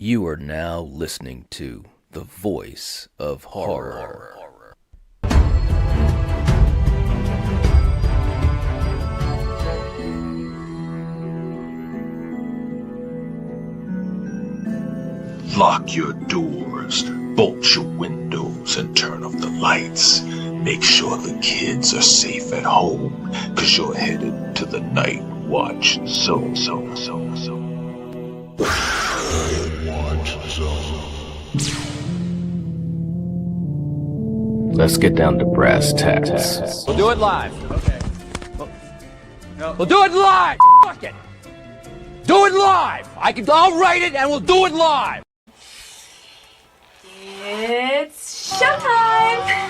You are now listening to the voice of horror. Lock your doors, bolt your windows, and turn off the lights. Make sure the kids are safe at home, cause you're headed to the Nightwatch Zone. Nightwatch Zone. Let's get down to brass tacks. We'll do it live. Okay. We'll do it live. Fuck it. Do it live. I'll write it and we'll do it live. It's showtime!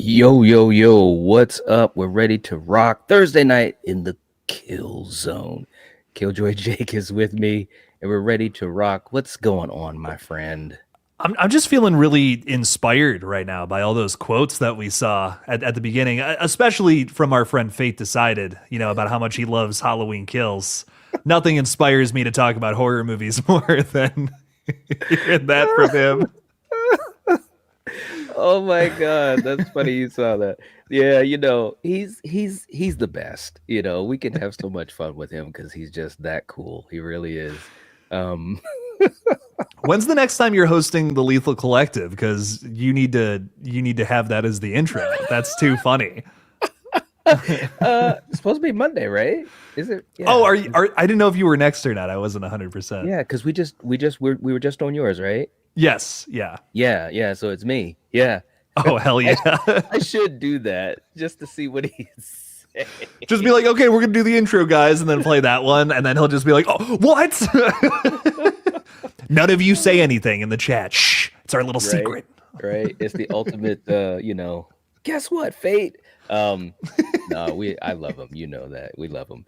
Yo, what's up? We're ready to rock Thursday night in the Kill Zone. Killjoy Jake is with me, and we're ready to rock. What's going on, my friend? I'm just feeling really inspired right now by all those quotes that we saw at the beginning, especially from our friend Fate Decided, about how much he loves Halloween Kills. Nothing inspires me to talk about horror movies more than hearing that from him. Oh my God, that's funny you saw that. Yeah, he's the best. We can have so much fun with him because he's just that cool. He really is. When's the next time you're hosting the Lethal Collective? Because you need to have that as the intro. That's too funny. It's supposed to be Monday, right? Is it? Yeah. Oh, I didn't know if you were next or not. I wasn't 100%. Yeah, because we were just on yours, right? Yes. Yeah. Yeah. So it's me. Yeah. Oh, hell yeah. I should do that just to see what he's saying. Just be like, okay, we're going to do the intro, guys, and then play that one. And then he'll just be like, oh, what? None of you say anything in the chat. Shh. It's our little secret. Right. It's the ultimate, guess what, fate? No, I love him. You know that. We love him.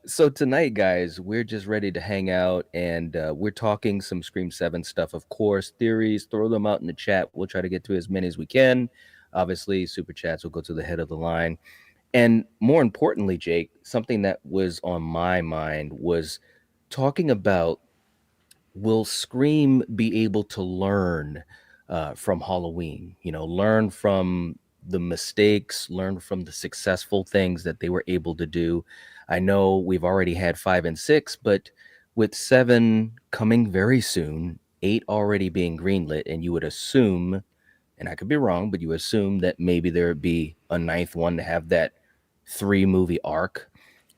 So tonight, guys, we're just ready to hang out, and we're talking some Scream 7 stuff, of course. Theories, throw them out in the chat. We'll try to get to as many as we can. Obviously, super chats will go to the head of the line. And more importantly, Jake, something that was on my mind was talking about, will Scream be able to learn from Halloween? Learn from the mistakes, learn from the successful things that they were able to do. I know we've already had 5 and 6, but with 7 coming very soon, 8 already being greenlit, and you would assume, and I could be wrong, but you assume that maybe there would be a 9th one to have that 3-movie arc.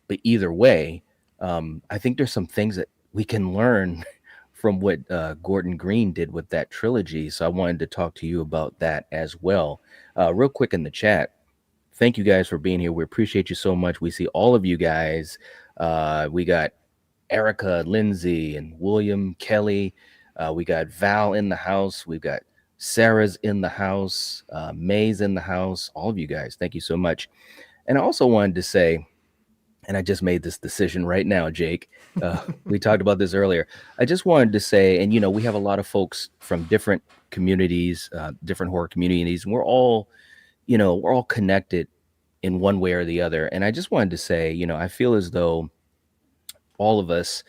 But either way, I think there's some things that we can learn from what Gordon Green did with that trilogy. So I wanted to talk to you about that as well. Real quick in the chat, thank you guys for being here. We appreciate you so much. We see all of you guys. We got Erica, Lindsay, and William, Kelly. We got Val in the house. We've got Sarah's in the house. May's in the house. All of you guys, thank you so much. And I also wanted to say, and I just made this decision right now, Jake. We talked about this earlier. I just wanted to say, and we have a lot of folks from different communities, different horror communities, and we're all connected in one way or the other. And I just wanted to say, I feel as though all of us,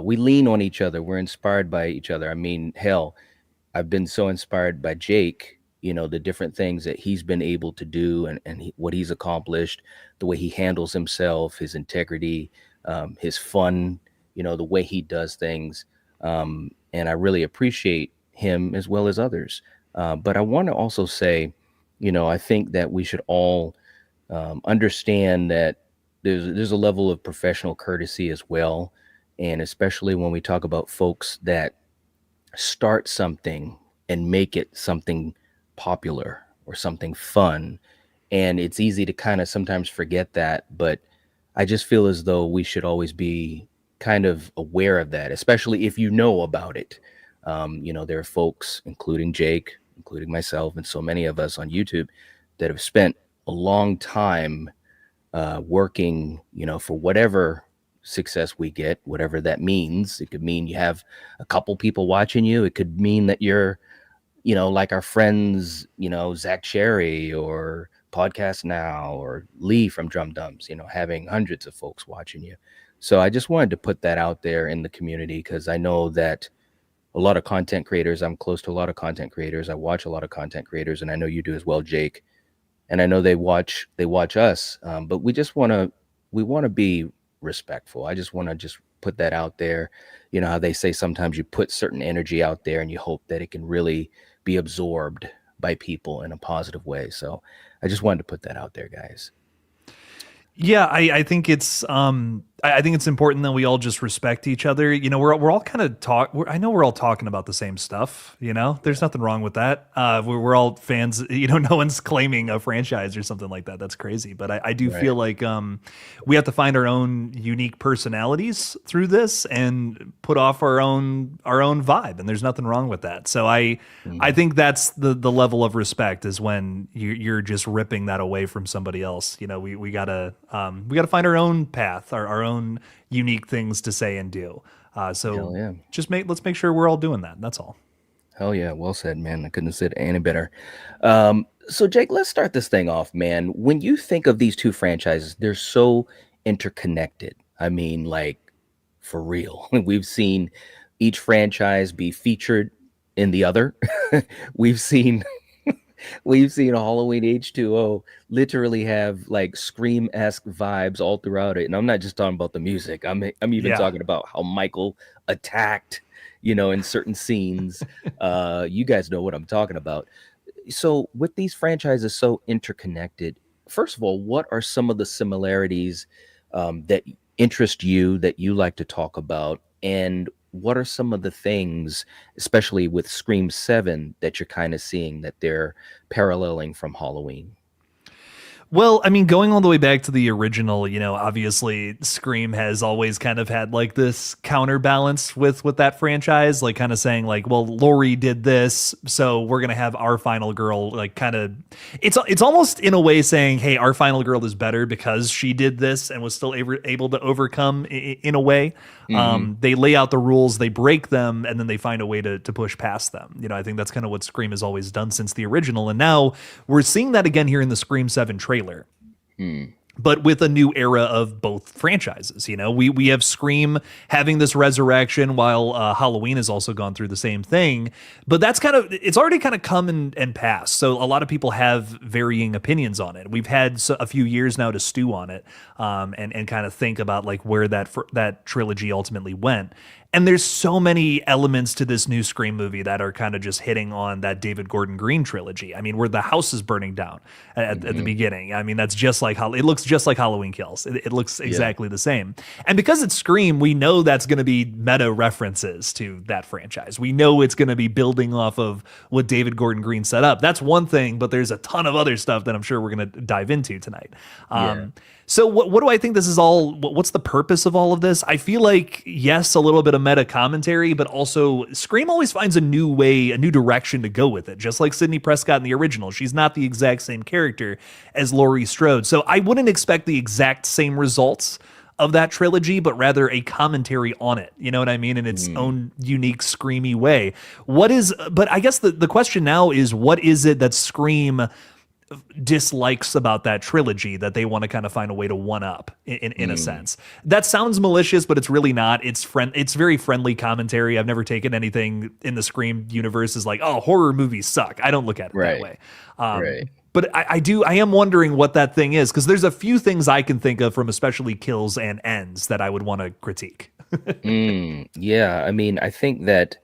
we lean on each other. We're inspired by each other. I mean, hell, I've been so inspired by Jake, the different things that he's been able to do, and what he's accomplished, the way he handles himself, his integrity, his fun, the way he does things. And I really appreciate him as well as others. But I want to also say, I think that we should all understand that there's a level of professional courtesy as well. And especially when we talk about folks that start something and make it something popular or something fun, and it's easy to kind of sometimes forget that, but I just feel as though we should always be kind of aware of that, especially if you know about it. There are folks, including Jake, including myself, and so many of us on YouTube that have spent a long time working, for whatever success we get, whatever that means. It could mean you have a couple people watching you. It could mean that you're like our friends, Zach Cherry or Podcast Now or Lee from Drum Dumps, having hundreds of folks watching you. So I just wanted to put that out there in the community, because I know that a lot of content creators, I'm close to a lot of content creators. I watch a lot of content creators, and I know you do as well, Jake. And I know they watch us, but we want to be respectful. I just want to put that out there. How they say sometimes you put certain energy out there and you hope that it can really be absorbed by people in a positive way. So I just wanted to put that out there, guys. Yeah, I think it's I think it's important that we all just respect each other. We're all kind of I know we're all talking about the same stuff. There's nothing wrong with that. We're all fans. No one's claiming a franchise or something like that. That's crazy. But I do feel like we have to find our own unique personalities through this and put off our own vibe. And there's nothing wrong with that. So I think that's the level of respect, is when you're just ripping that away from somebody else. We gotta find our own path, our own unique things to say and do. Let's make sure we're all doing that. That's all. Hell yeah. Well said, man. I couldn't have said any better. So Jake, let's start this thing off, man. When you think of these two franchises, they're so interconnected. I mean, like, for real. We've seen each franchise be featured in the other. We've seen Halloween H2O literally have like Scream-esque vibes all throughout it. And I'm not just talking about the music. I'm even talking about how Michael attacked, in certain scenes. You guys know what I'm talking about. So with these franchises so interconnected, first of all, what are some of the similarities that interest you, that you like to talk about? And what are some of the things, especially with Scream 7, that you're kind of seeing that they're paralleling from Halloween? Well, I mean, going all the way back to the original, obviously Scream has always kind of had like this counterbalance with that franchise, like kind of saying like, well, Laurie did this, so we're gonna have our final girl like kind of. It's almost in a way saying, hey, our final girl is better because she did this and was still able to overcome in a way. Mm-hmm. They lay out the rules, they break them, and then they find a way to push past them. I think that's kind of what Scream has always done since the original, and now we're seeing that again here in the Scream 7 trailer. But with a new era of both franchises. We have Scream having this resurrection while Halloween has also gone through the same thing. But it's already kind of come and passed. So a lot of people have varying opinions on it. We've had a few years now to stew on it and kind of think about like where that trilogy ultimately went. And there's so many elements to this new Scream movie that are kind of just hitting on that David Gordon Green trilogy. I mean, where the house is burning down at the beginning. I mean, that's just like it looks just like Halloween Kills. It looks exactly the same. And because it's Scream, we know that's going to be meta references to that franchise. We know it's going to be building off of what David Gordon Green set up. That's one thing, but there's a ton of other stuff that I'm sure we're going to dive into tonight. So what do I think this is all? What's the purpose of all of this? I feel like, yes, a little bit of meta commentary, but also Scream always finds a new way, a new direction to go with it. Just like Sidney Prescott in the original. She's not the exact same character as Laurie Strode. So I wouldn't expect the exact same results of that trilogy, but rather a commentary on it. You know what I mean? In its own unique, screamy way. But I guess the question now is, what is it that Scream dislikes about that trilogy that they want to kind of find a way to one up in a sense? That sounds malicious, but it's really not. It's very friendly commentary. I've never taken anything in the Scream universe as like, oh, horror movies suck. I don't look at it that way. But I am wondering what that thing is, because there's a few things I can think of from especially kills and ends that I would want to critique. Yeah, I mean, I think that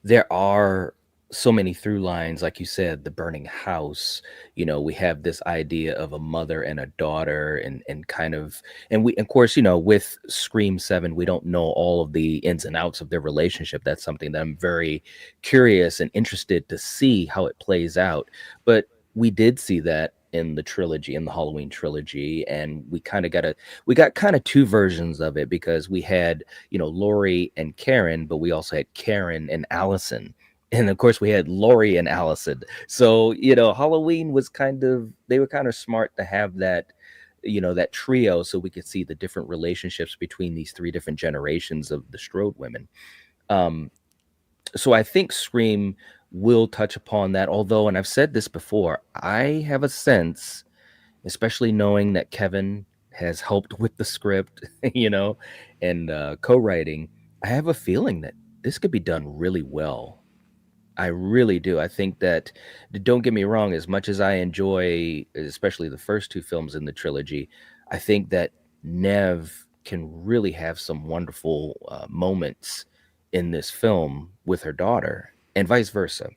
there are so many through lines, like you said, the burning house. We have this idea of a mother and a daughter, and kind of, and we, of course, with Scream 7, we don't know all of the ins and outs of their relationship. That's something that I'm very curious and interested to see how it plays out. But we did see that in the trilogy, in the Halloween trilogy, and we got kind of two versions of it, because we had, Laurie and Karen, but we also had Karen and Allison. And of course, we had Laurie and Allison. So, Halloween was they were kind of smart to have that, that trio, so we could see the different relationships between these three different generations of the Strode women. So I think Scream will touch upon that. Although, and I've said this before, I have a sense, especially knowing that Kevin has helped with the script, and co-writing, I have a feeling that this could be done really well. I really do. I think that, don't get me wrong, as much as I enjoy, especially the first two films in the trilogy, I think that Neve can really have some wonderful moments in this film with her daughter, and vice versa.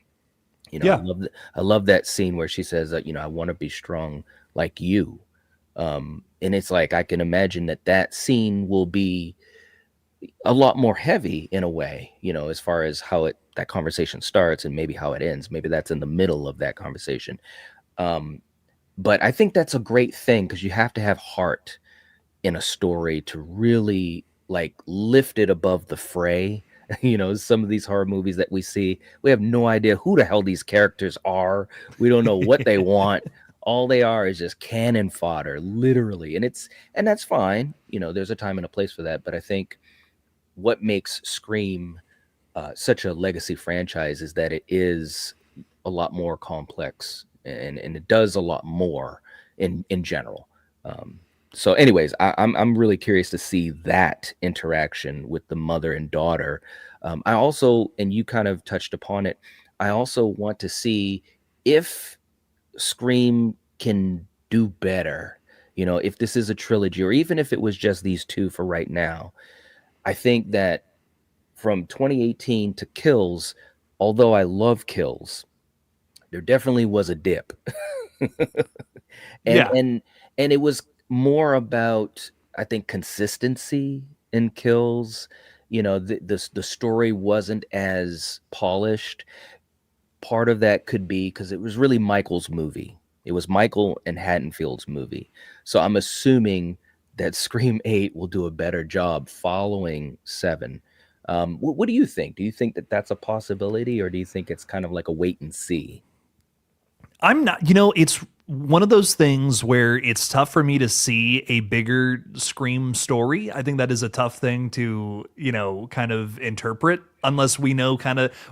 I love that scene where she says that, I want to be strong like you. And it's like, I can imagine that scene will be a lot more heavy in a way, as far as how that conversation starts and maybe how it ends. Maybe that's in the middle of that conversation. But I think that's a great thing, because you have to have heart in a story to really like lift it above the fray. Some of these horror movies that we see, we have no idea who the hell these characters are. We don't know what they want. All they are is just cannon fodder, literally. And that's fine. There's a time and a place for that. But I think what makes Scream such a legacy franchise is that it is a lot more complex, and it does a lot more in general. So anyways, I'm really curious to see that interaction with the mother and daughter. I also, and you kind of touched upon it, I also want to see if Scream can do better, if this is a trilogy, or even if it was just these two for right now. I think that from 2018 to Kills, although I love Kills, there definitely was a dip. And it was more about, I think, consistency in Kills. the story wasn't as polished. Part of that could be because it was really Michael's movie. It was Michael and Haddonfield's movie. So I'm assuming that Scream 8 will do a better job following 7. What do you think? Do you think that that's a possibility, or do you think it's kind of like a wait and see? I'm not, it's one of those things where it's tough for me to see a bigger Scream story. I think that is a tough thing to, kind of interpret unless we know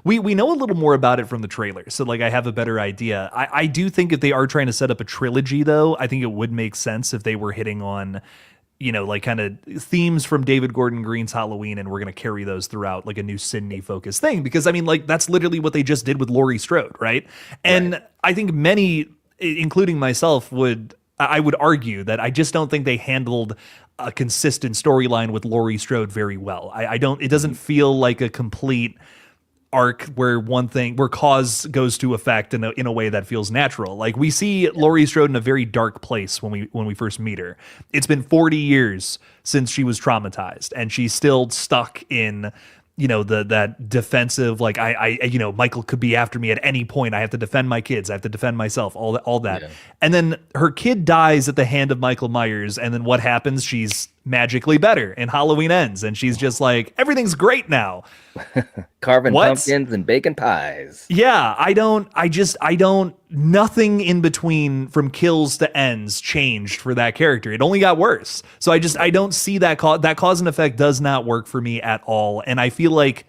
we know a little more about it from the trailer. So like I have a better idea. I do think if they are trying to set up a trilogy though, I think it would make sense if they were hitting on, like kind of themes from David Gordon Green's Halloween, and we're going to carry those throughout like a new Sydney focused thing. Because I mean, like that's literally what they just did with Laurie Strode, right? And right. I think many, including myself, would argue that I just don't think they handled a consistent storyline with Laurie Strode very well. It doesn't feel like a complete arc where cause goes to effect in a way that feels natural. Like we see Laurie Strode in a very dark place when we first meet her. It's been 40 years since she was traumatized, and she's still stuck in that defensive, like I Michael could be after me at any point. I have to defend my kids. I have to defend myself. All that. Yeah. And then her kid dies at the hand of Michael Myers. And then what happens? She's magically better, and Halloween ends, and she's just like, everything's great now. Carving pumpkins and baking pies. Yeah, nothing in between from kills to ends changed for that character. It only got worse. So I don't see that cause and effect does not work for me at all. And I feel like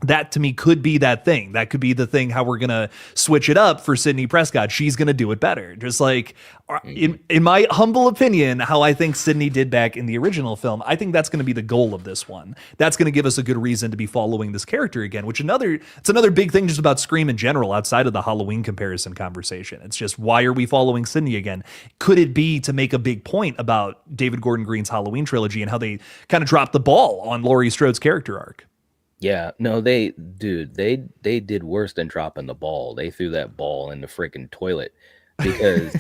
that to me could be that thing. That could be the thing how we're going to switch it up for Sidney Prescott. She's going to do it better. Just like in my humble opinion, how I think Sidney did back in the original film, I think that's going to be the goal of this one. That's going to give us a good reason to be following this character again, it's another big thing just about Scream in general outside of the Halloween comparison conversation. It's just, why are we following Sidney again? Could it be to make a big point about David Gordon Green's Halloween trilogy and how they kind of dropped the ball on Laurie Strode's character arc? Yeah, no, they did worse than dropping the ball. They threw that ball in the freaking toilet because,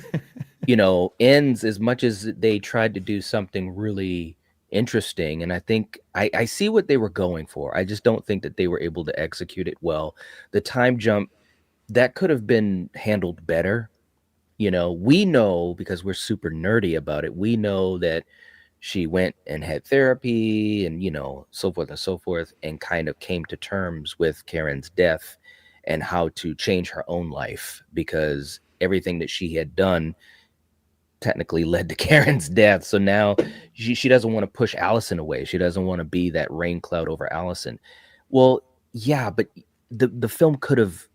ends, as much as they tried to do something really interesting. And I think I see what they were going for. I just don't think that they were able to execute it well. The time jump, that could have been handled better. We know, because we're super nerdy about it, we know that she went and had therapy and, so forth, and kind of came to terms with Karen's death and how to change her own life, because everything that she had done technically led to Karen's death. So now she doesn't want to push Allison away. She doesn't want to be that rain cloud over Allison. Well, yeah, but the film could have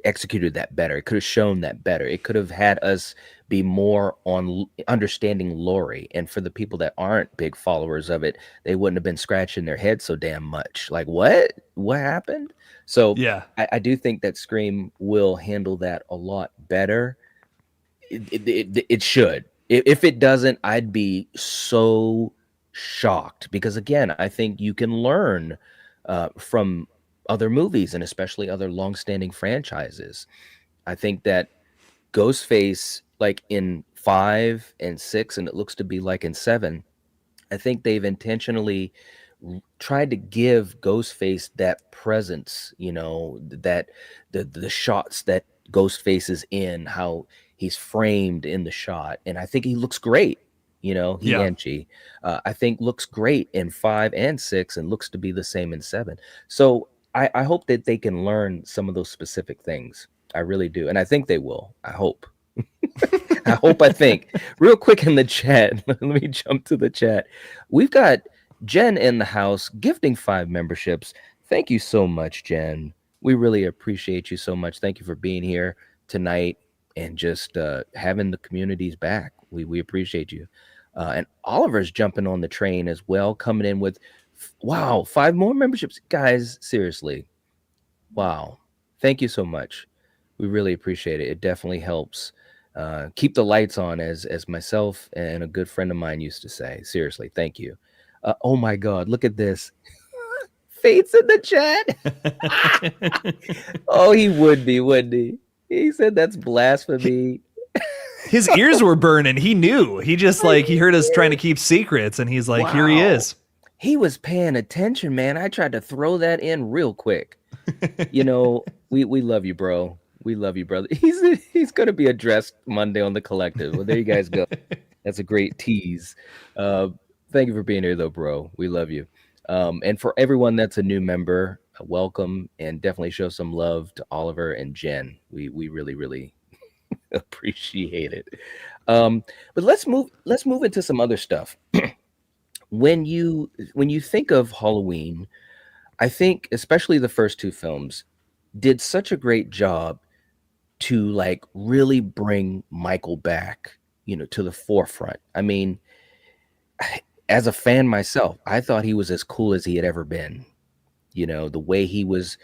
executed that better. It could have shown that better. It could have had us be more on understanding Laurie. And for the people that aren't big followers of it, they wouldn't have been scratching their head so damn much. Like, what happened? So yeah, I do think that Scream will handle that a lot better. It should. If it doesn't, I'd be so shocked, because again, I think you can learn from other movies, and especially other long-standing franchises. I think that Ghostface, like in 5 and 6, and it looks to be like in 7, I think they've intentionally tried to give Ghostface that presence, that the shots that Ghostface is in, how he's framed in the shot, and I think he looks great. And she, I think looks great in 5 and 6, and looks to be the same in 7. So I hope that they can learn some of those specific things. I really do. And I think they will. I hope. I think. Real quick in the chat. Let me jump to the chat. We've got Jen in the house gifting 5 memberships. Thank you so much, Jen. We really appreciate you so much. Thank you for being here tonight and just having the communities back. We appreciate you. And Oliver's jumping on the train as well, coming in with 5 more memberships. Guys, seriously. Wow. Thank you so much. We really appreciate it. It definitely helps keep the lights on, as myself and a good friend of mine used to say. Seriously, thank you. Oh my God, look at this. Fate's in the chat. Oh, he would be, wouldn't he? He said that's blasphemy. His ears were burning. He knew. He just he heard us trying to keep secrets, and he's like, Here he is. he was paying attention, man. I tried to throw that in real quick. You know, we love you, bro. We love you, brother. He's going to be addressed Monday on the Collective. Well, there you guys go. That's a great tease. Thank you for being here, though, bro. We love you. And for everyone that's a new member, welcome, and definitely show some love to Oliver and Jen. We really, really appreciate it. But let's move into some other stuff. When you think of Halloween, I think especially the first two films did such a great job to like really bring Michael back, to the forefront. I mean, as a fan myself, I thought he was as cool as he had ever been. The way he was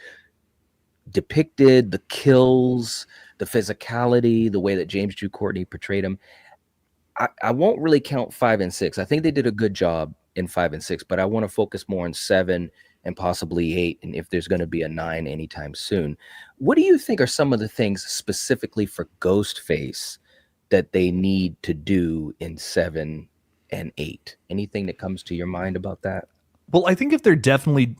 depicted, the kills, the physicality, the way that James Drew Courtney portrayed him. I won't really count 5 and 6. I think they did a good job in 5 and 6, but I want to focus more on 7 and possibly 8, and if there's going to be a 9 anytime soon. What do you think are some of the things specifically for Ghostface that they need to do in 7 and 8? Anything that comes to your mind about that? Well, I think if they're doing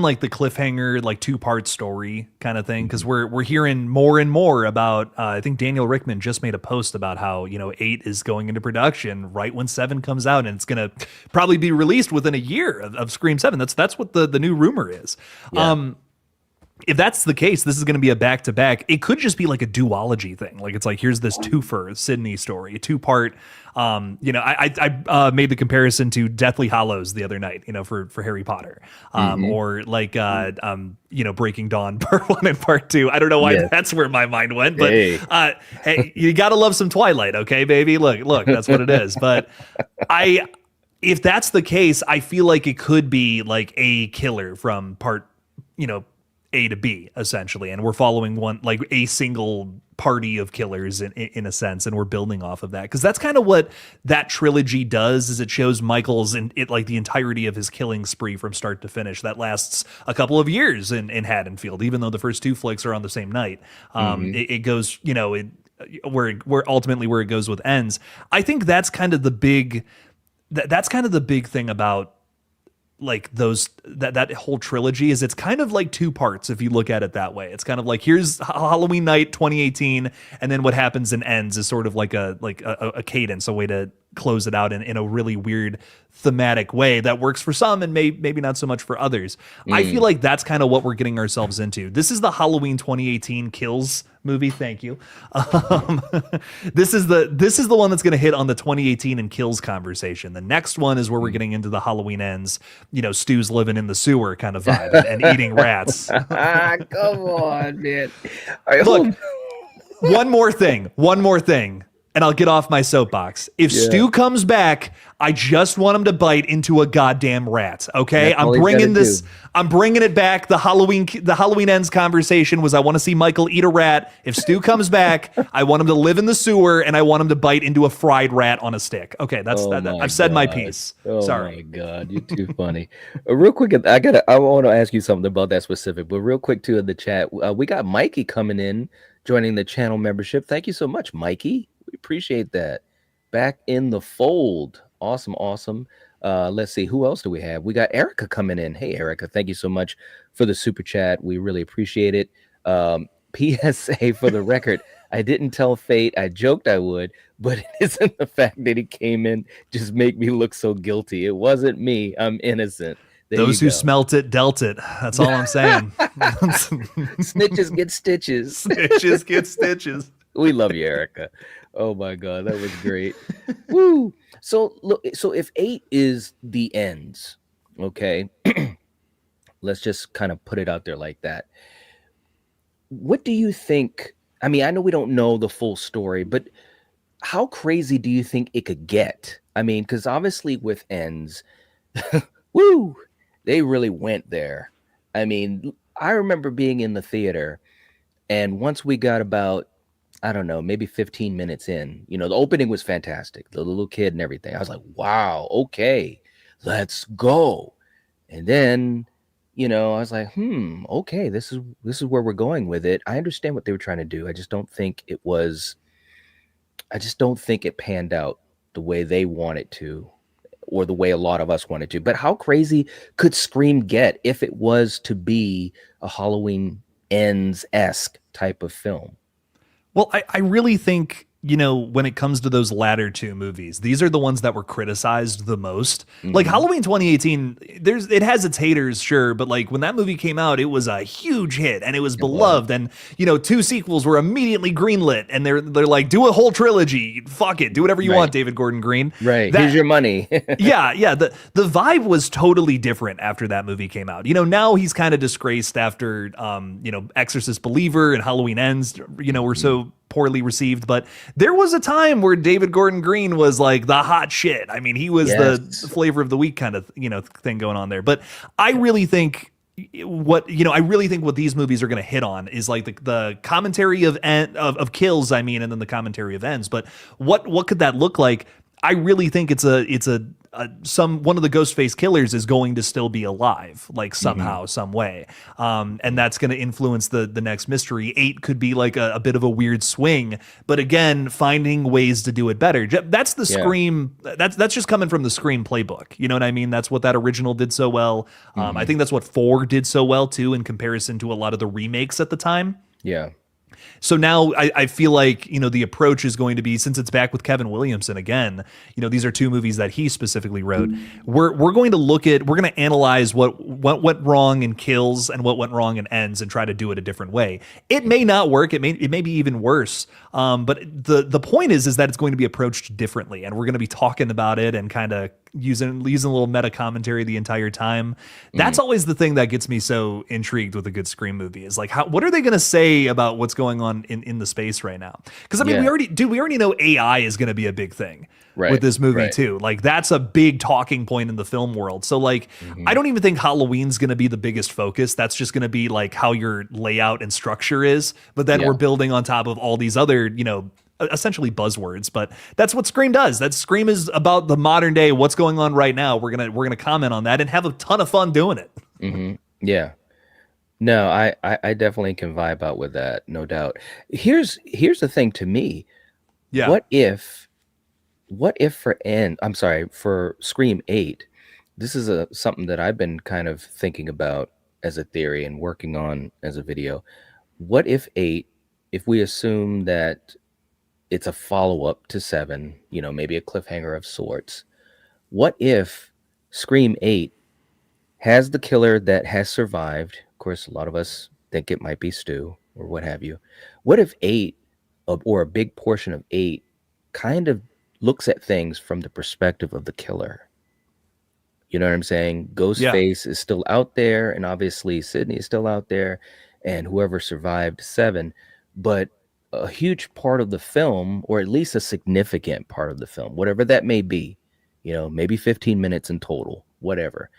like the cliffhanger, like 2-part story kind of thing, because we're hearing more and more about. I think Daniel Rickman just made a post about how 8 is going into production right when 7 comes out, and it's gonna probably be released within a year of Scream 7. That's what the new rumor is. Yeah. If that's the case, this is going to be a back-to-back. It could just be like a duology thing. Like it's like, here's this twofer Sydney story, a 2-part. I made the comparison to Deathly Hallows the other night, for Harry Potter, or like, Breaking Dawn Part 1 and Part 2. I don't know why that's where my mind went, but hey, you got to love some Twilight, okay, baby? Look, that's what it is. But if that's the case, I feel like it could be like a killer from part, A to B, essentially, and we're following one, like a single party of killers in a sense, and we're building off of that, because that's kind of what that trilogy does, is it shows Michael's like the entirety of his killing spree from start to finish that lasts a couple of years in Haddonfield, even though the first 2 flicks are on the same night. It goes, where ultimately where it goes with ends. I think that's kind of the big thing about like that whole trilogy, is it's kind of like 2 parts if you look at it that way. It's kind of like, here's Halloween night 2018, and then what happens and ends is sort of like a cadence, a way to close it out in a really weird thematic way that works for some and maybe not so much for others. I feel like that's kind of what we're getting ourselves into. This is the Halloween 2018 kills movie. Thank you. This is the one that's going to hit on the 2018 and kills conversation. The next one is where we're getting into the Halloween ends, Stu's living in the sewer kind of vibe and eating rats. Come on, man. Look, one more thing. And I'll get off my soapbox. If Stu comes back, I just want him to bite into a goddamn rat. Okay, I'm bringing this. I'm bringing it back. The Halloween ends conversation was, I want to see Michael eat a rat. If Stu comes back, I want him to live in the sewer, and I want him to bite into a fried rat on a stick. Okay, I've said my piece. Sorry. Oh my God, you're too funny. Real quick, I want to ask you something about that specific, but real quick too in the chat, we got Mikey coming in, joining the channel membership. Thank you so much, Mikey. We appreciate that. Back in the fold. Awesome. Let's see. Who else do we have? We got Erica coming in. Hey, Erica. Thank you so much for the super chat. We really appreciate it. PSA for the record. I didn't tell Fate. I joked I would, but it isn't the fact that he came in just make me look so guilty. It wasn't me. I'm innocent. Those who smelt it dealt it. That's all I'm saying. Snitches get stitches. Snitches get stitches. We love you, Erica. Oh my God, that was great. Woo. So look, if 8 is the ends, okay, let's just kind of put it out there like that. What do you think? I mean, I know we don't know the full story, but how crazy do you think it could get? I mean, because obviously with ends, woo, they really went there. I mean, I remember being in the theater, and once we got about, I don't know, maybe 15 minutes in, the opening was fantastic. The little kid and everything. I was like, wow, okay, let's go. And then, I was like, okay, this is where we're going with it. I understand what they were trying to do. I just don't think it panned out the way they wanted to. or the way a lot of us wanted to. But how crazy could Scream get if it was to be a Halloween Ends-esque type of film? Well, I really think, when it comes to those latter two movies, these are the ones that were criticized the most. Like Halloween 2018, it has its haters, sure, but like when that movie came out, it was a huge hit and it was beloved. And two sequels were immediately greenlit, and they're like, do a whole trilogy. Fuck it, do whatever you want, David Gordon Green. Right, here's your money. yeah. The vibe was totally different after that movie came out. Now he's kind of disgraced after Exorcist Believer and Halloween Ends, were so poorly received, but there was a time where David Gordon Green was like the hot shit. I mean, he was the flavor of the week kind of thing going on there. But I really think what these movies are going to hit on is like the commentary of kills, and then the commentary of ends. But what could that look like? I really think it's one of the Ghostface killers is going to still be alive, like somehow, some way. And that's going to influence the next mystery. 8 could be like a bit of a weird swing, but again, finding ways to do it better. That's the Scream. That's just coming from the Scream playbook. You know what I mean? That's what that original did so well. I think that's what 4 did so well too, in comparison to a lot of the remakes at the time. Yeah. So now I feel like, the approach is going to be, since it's back with Kevin Williamson again, these are 2 movies that he specifically wrote. We're going to analyze what went wrong in Kills and what went wrong in Ends and try to do it a different way. It may not work. It may be even worse. But the point is that it's going to be approached differently, and we're going to be talking about it and kind of using a little meta commentary the entire time. That's always the thing that gets me so intrigued with a good Scream movie, is like, what are they going to say about what's going on in the space right now? Because we already know AI is going to be a big thing with this movie too. Like, that's a big talking point in the film world. So like, I don't even think Halloween's going to be the biggest focus. That's just going to be like how your layout and structure is. But then we're building on top of all these other, essentially buzzwords, but that's what Scream does. That Scream is about the modern day, what's going on right now. We're gonna comment on that and have a ton of fun doing it. Yeah. No, I definitely can vibe out with that, no doubt. Here's the thing to me. Yeah. What if for Scream 8, this is something that I've been kind of thinking about as a theory and working on as a video. What if 8, if we assume that it's a follow-up to 7, maybe a cliffhanger of sorts. What if Scream 8 has the killer that has survived? Of course, a lot of us think it might be Stu or what have you. What if 8, or a big portion of 8, kind of looks at things from the perspective of the killer? You know what I'm saying? Ghostface is still out there, and obviously Sydney is still out there, and whoever survived 7, but a huge part of the film, or at least a significant part of the film, whatever that may be, maybe 15 minutes in total, whatever,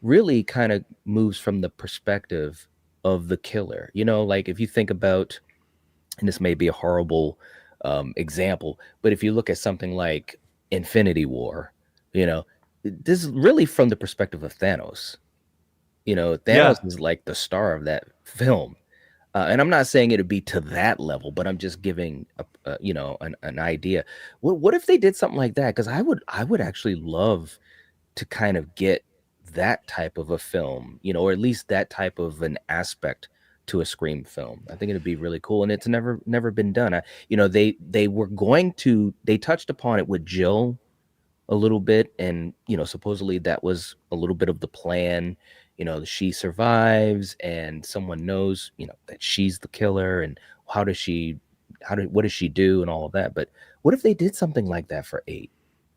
really kind of moves from the perspective of the killer. Like if you think about, and this may be a horrible example, but if you look at something like Infinity War, this is really from the perspective of Thanos. Thanos is like the star of that film. And I'm not saying it'd be to that level, but I'm just giving an idea. What if they did something like that? Because I would actually love to kind of get that type of a film, or at least that type of an aspect to a Scream film. I think it'd be really cool, and it's never been done. They touched upon it with Jill a little bit, and supposedly that was a little bit of the plan. She survives and someone knows, that she's the killer, and what does she do and all of that. But what if they did something like that for 8?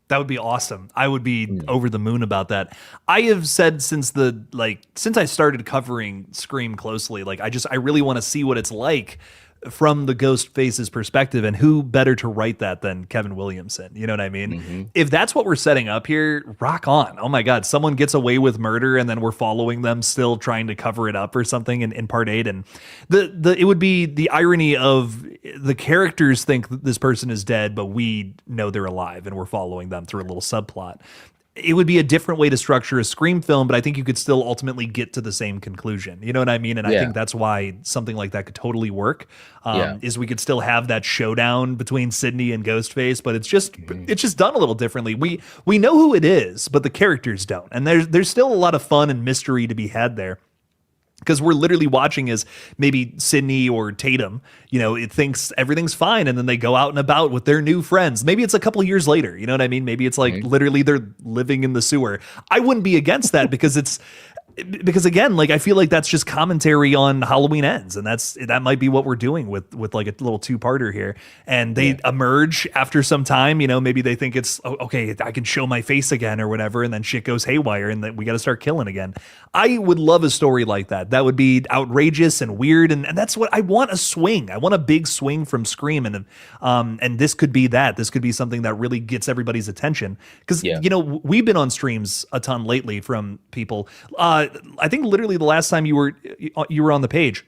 That would be awesome. I would be over the moon about that. I have said since I started covering Scream closely, I really want to see what it's like from the Ghostface's perspective, and who better to write that than Kevin Williamson? You know what I mean? If that's what we're setting up here, rock on. Oh my God, someone gets away with murder and then we're following them still trying to cover it up or something in part 8. And it would be the irony of the characters think that this person is dead, but we know they're alive and we're following them through a little subplot. it would be a different way to structure a Scream film, but I think you could still ultimately get to the same conclusion. You know what I mean? And I think that's why something like that could totally work. Is we could still have that showdown between Sidney and Ghostface, but it's just done a little differently. We know who it is, but the characters don't, and there's still a lot of fun and mystery to be had there. Because we're literally watching as maybe Sidney or Tatum, it thinks everything's fine, and then they go out and about with their new friends. Maybe it's a couple years later, you know what I mean? Maybe it's like literally they're living in the sewer. I wouldn't be against that because again, like I feel like that's just commentary on Halloween Ends, and that might be what we're doing with like a little two-parter here. And they emerge after some time, maybe they think it's okay, I can show my face again or whatever, and then shit goes haywire, and then we got to start killing again. I would love a story like that. That would be outrageous and weird, and that's what I want. A swing. I want a big swing from Scream, and this could be that. This could be something that really gets everybody's attention because we've been on streams a ton lately from people. I think literally the last time you were on the page,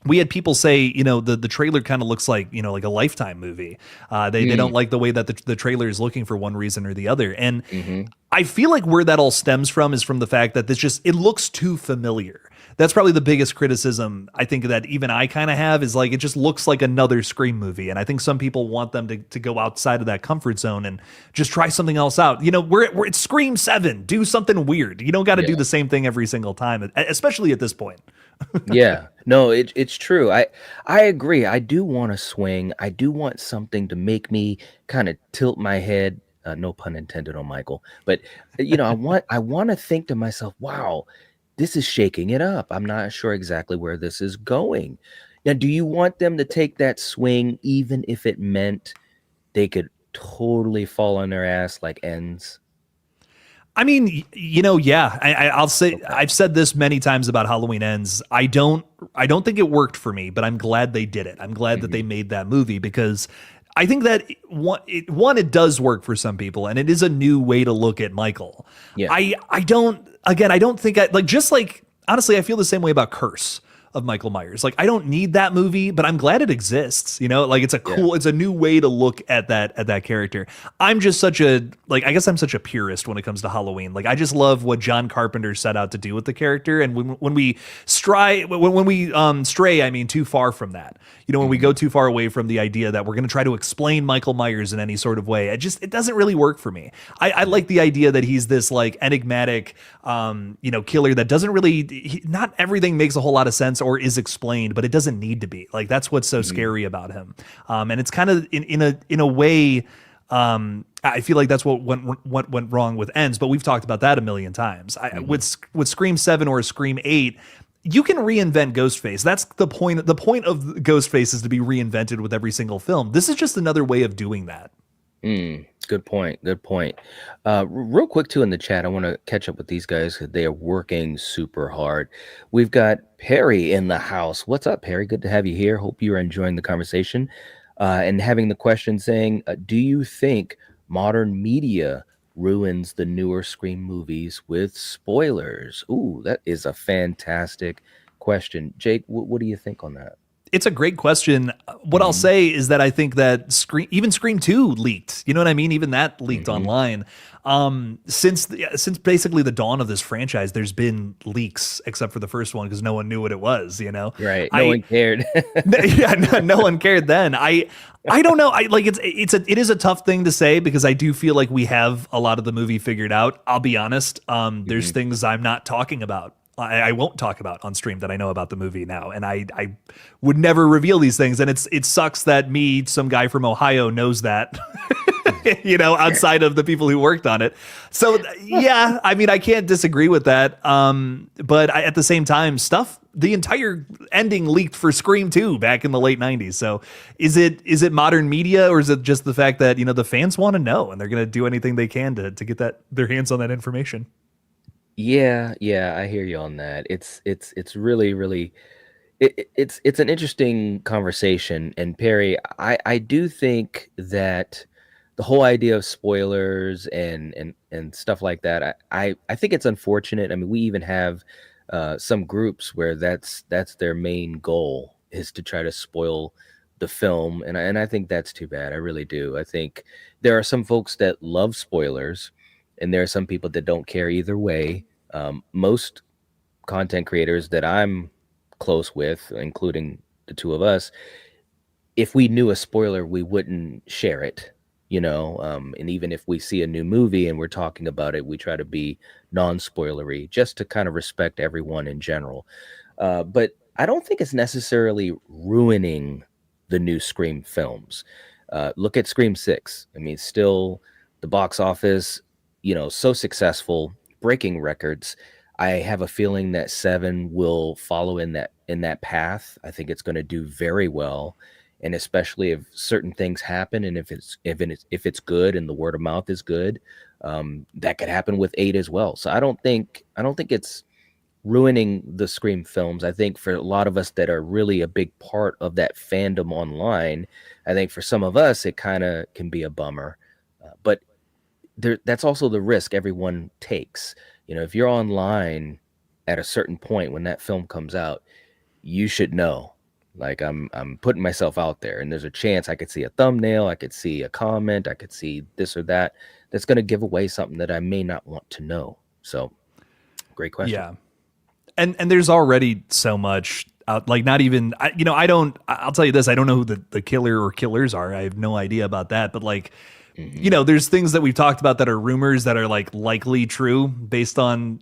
we had people say, the trailer kind of looks like, like a Lifetime movie. They don't like the way that the trailer is looking for one reason or the other. And I feel like where that all stems from is from the fact that it looks too familiar. That's probably the biggest criticism I think that even I kind of have is like, it just looks like another Scream movie. And I think some people want them to go outside of that comfort zone and just try something else out. We're it's Scream 7, do something weird. You don't got to do the same thing every single time, especially at this point. No, it's true. I agree. I do want a swing. I do want something to make me kind of tilt my head. No pun intended on Michael, but I want to think to myself, wow, this is shaking it up. I'm not sure exactly where this is going. Now, do you want them to take that swing, even if it meant they could totally fall on their ass like Ends? I mean, I'll say, okay. I've said this many times about Halloween Ends. I don't think it worked for me, but I'm glad they did it. I'm glad that they made that movie because I think that it does work for some people, and it is a new way to look at Michael. Yeah. I don't think honestly, I feel the same way about Curse of Michael Myers. Like, I don't need that movie, but I'm glad it exists. Like it's it's a new way to look at that character. I'm just such a I'm such a purist when it comes to Halloween. Like, I just love what John Carpenter set out to do with the character. And when we stray, I mean, too far from that. When we go too far away from the idea that we're going to try to explain Michael Myers in any sort of way, it doesn't really work for me. I like the idea that he's this like enigmatic, killer that doesn't really, not everything makes a whole lot of sense or is explained, but it doesn't need to be. Like, that's what's so scary about him. And it's kind of in a way, I feel like that's what went wrong with Ends, but we've talked about that a million times. With Scream 7 or Scream 8, you can reinvent Ghostface. That's the point. The point of Ghostface is to be reinvented with every single film. This is just another way of doing that. Good point. Real quick too in the chat, I want to catch up with these guys because they are working super hard. We've got Perry in the house. What's up, Perry? Good to have you here. Hope you're enjoying the conversation and having the question saying, do you think modern media ruins the newer Scream movies with spoilers? Ooh, that is a fantastic question. Jake, what do you think on that? It's a great question. What I'll say is that I think that Scream 2 leaked. You know what I mean? Even that leaked online. Since basically the dawn of this franchise, there's been leaks, except for the first one because no one knew what it was. Right? No one cared. No one cared then. I don't know. It is a tough thing to say because I do feel like we have a lot of the movie figured out. I'll be honest. There's things I'm not talking about. I won't talk about on stream that I know about the movie now, and I would never reveal these things. And it sucks that some guy from Ohio knows that, outside of the people who worked on it. So yeah, I mean, I can't disagree with that. But at the same time, the entire ending leaked for Scream 2 back in the late 90s. So is it modern media, or is it just the fact that the fans want to know and they're going to do anything they can to get their hands on that information? Yeah, I hear you on that. It's really, really, it's an interesting conversation. And Perry, I do think that the whole idea of spoilers and stuff like that, I think it's unfortunate. I mean, we even have some groups where that's their main goal is to try to spoil the film, and I think that's too bad. I really do. I think there are some folks that love spoilers. and there are some people that don't care either way. Most content creators that I'm close with, including the two of us, if we knew a spoiler, we wouldn't share it, and even if we see a new movie and we're talking about it, we try to be non-spoilery just to kind of respect everyone in general. But I don't think it's necessarily ruining the new Scream films. Look at Scream 6. I mean, still the box office, so successful, breaking records. I have a feeling that 7 will follow in that path. I think it's going to do very well, and especially if certain things happen, and if it's good and the word of mouth is good, that could happen with 8 as well. So I don't think it's ruining the Scream films. I think for a lot of us that are really a big part of that fandom online, I think for some of us it kind of can be a bummer, but that's also the risk everyone takes. If you're online at a certain point when that film comes out, you should know, like, I'm putting myself out there, and there's a chance I could see a thumbnail, I could see a comment, I could see this or that that's going to give away something that I may not want to know. So great question. Yeah. And there's already so much out, like, not even, I'll tell you this, I don't know who the killer or killers are. I have no idea about that, but like, there's things that we've talked about that are rumors that are like likely true based on,